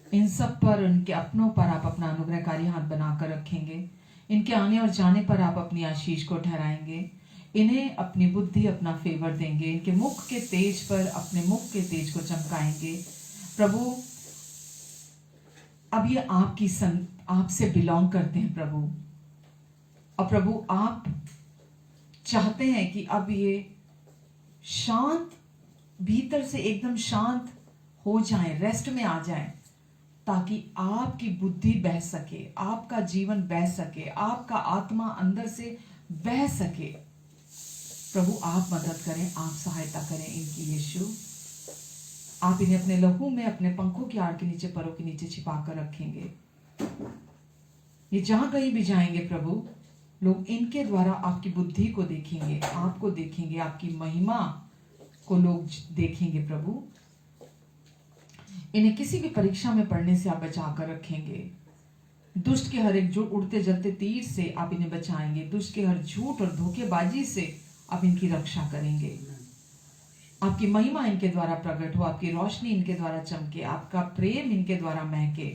इन सब पर, उनके अपनों पर आप अपना अनुग्रहकारी हाथ बनाकर रखेंगे। इनके आने और जाने पर आप अपनी आशीष को ठहराएंगे। इन्हें अपनी बुद्धि, अपना फेवर देंगे। इनके मुख के तेज पर अपने मुख के तेज को चमकाएंगे। प्रभु, अब ये आपसे बिलोंग करते हैं प्रभु। और प्रभु, आप चाहते हैं कि अब ये शांत, भीतर से एकदम शांत हो जाएं, रेस्ट में आ जाएं, ताकि आपकी बुद्धि बह सके, आपका जीवन बह सके, आपका आत्मा अंदर से बह सके। प्रभु आप मदद करें, आप सहायता करें इनकी यीशु। आप इन्हें अपने लहू में, अपने पंखों की आड़ के नीचे, परों के नीचे छिपा कर रखेंगे। ये जहां कहीं भी जाएंगे प्रभु, लोग इनके द्वारा आपकी बुद्धि को देखेंगे, आपको देखेंगे, आपकी महिमा को लोग देखेंगे। प्रभु इन्हें किसी भी परीक्षा में पढ़ने से आप बचा कर रखेंगे। दुष्ट के हर एक जो उड़ते जलते तीर से आप इन्हें बचाएंगे। दुष्ट के हर झूठ और धोखेबाजी से आप इनकी रक्षा करेंगे। आपकी महिमा इनके द्वारा प्रकट हो, आपकी रोशनी इनके द्वारा चमके, आपका प्रेम इनके द्वारा महके।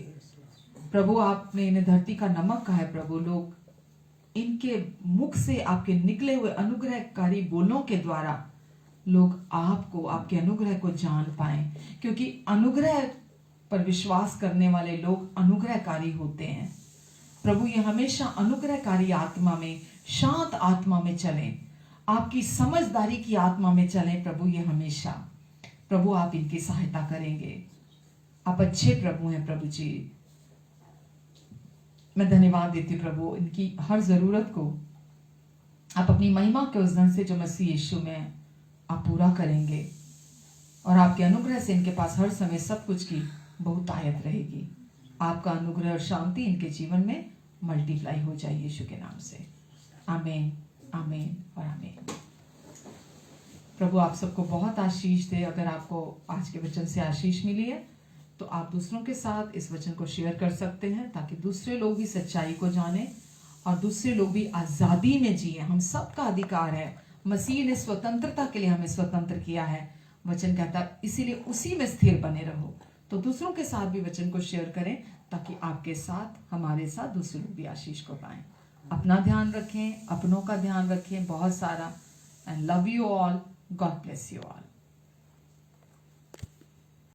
प्रभु आपने इन्हें धरती का नमक कहा है। प्रभु लोग इनके मुख से आपके निकले हुए अनुग्रहकारी बोलों के द्वारा लोग आपको, आपके अनुग्रह को जान पाएं, क्योंकि अनुग्रह पर विश्वास करने वाले लोग अनुग्रहकारी होते हैं। प्रभु ये हमेशा अनुग्रहकारी आत्मा में, शांत आत्मा में चलें, आपकी समझदारी की आत्मा में चलें। प्रभु ये हमेशा, प्रभु आप इनकी सहायता करेंगे। आप अच्छे प्रभु हैं प्रभु जी। मैं धन्यवाद देती प्रभु, इनकी हर जरूरत को आप अपनी महिमा के उस धन से जो मसीह यीशु में आप पूरा करेंगे, और आपके अनुग्रह से इनके पास हर समय सब कुछ की बहुतायत रहेगी। आपका अनुग्रह और शांति इनके जीवन में मल्टीप्लाई हो जाए यीशु के नाम से। आमीन, आमीन और आमीन। प्रभु आप सबको बहुत आशीष दे। अगर आपको आज के वचन से आशीष मिली है तो आप दूसरों के साथ इस वचन को शेयर कर सकते हैं, ताकि दूसरे लोग भी सच्चाई को जानें और दूसरे लोग भी आजादी में जिए। हम सबका अधिकार है, मसीह ने स्वतंत्रता के लिए हमें स्वतंत्र किया है। वचन कहता है इसीलिए उसी में स्थिर बने रहो। तो दूसरों के साथ भी वचन को शेयर करें, ताकि आपके साथ, हमारे साथ दूसरे लोग भी आशीष को पाएं। अपना ध्यान रखें, अपनों का ध्यान रखें बहुत सारा। And love you all, God bless you all.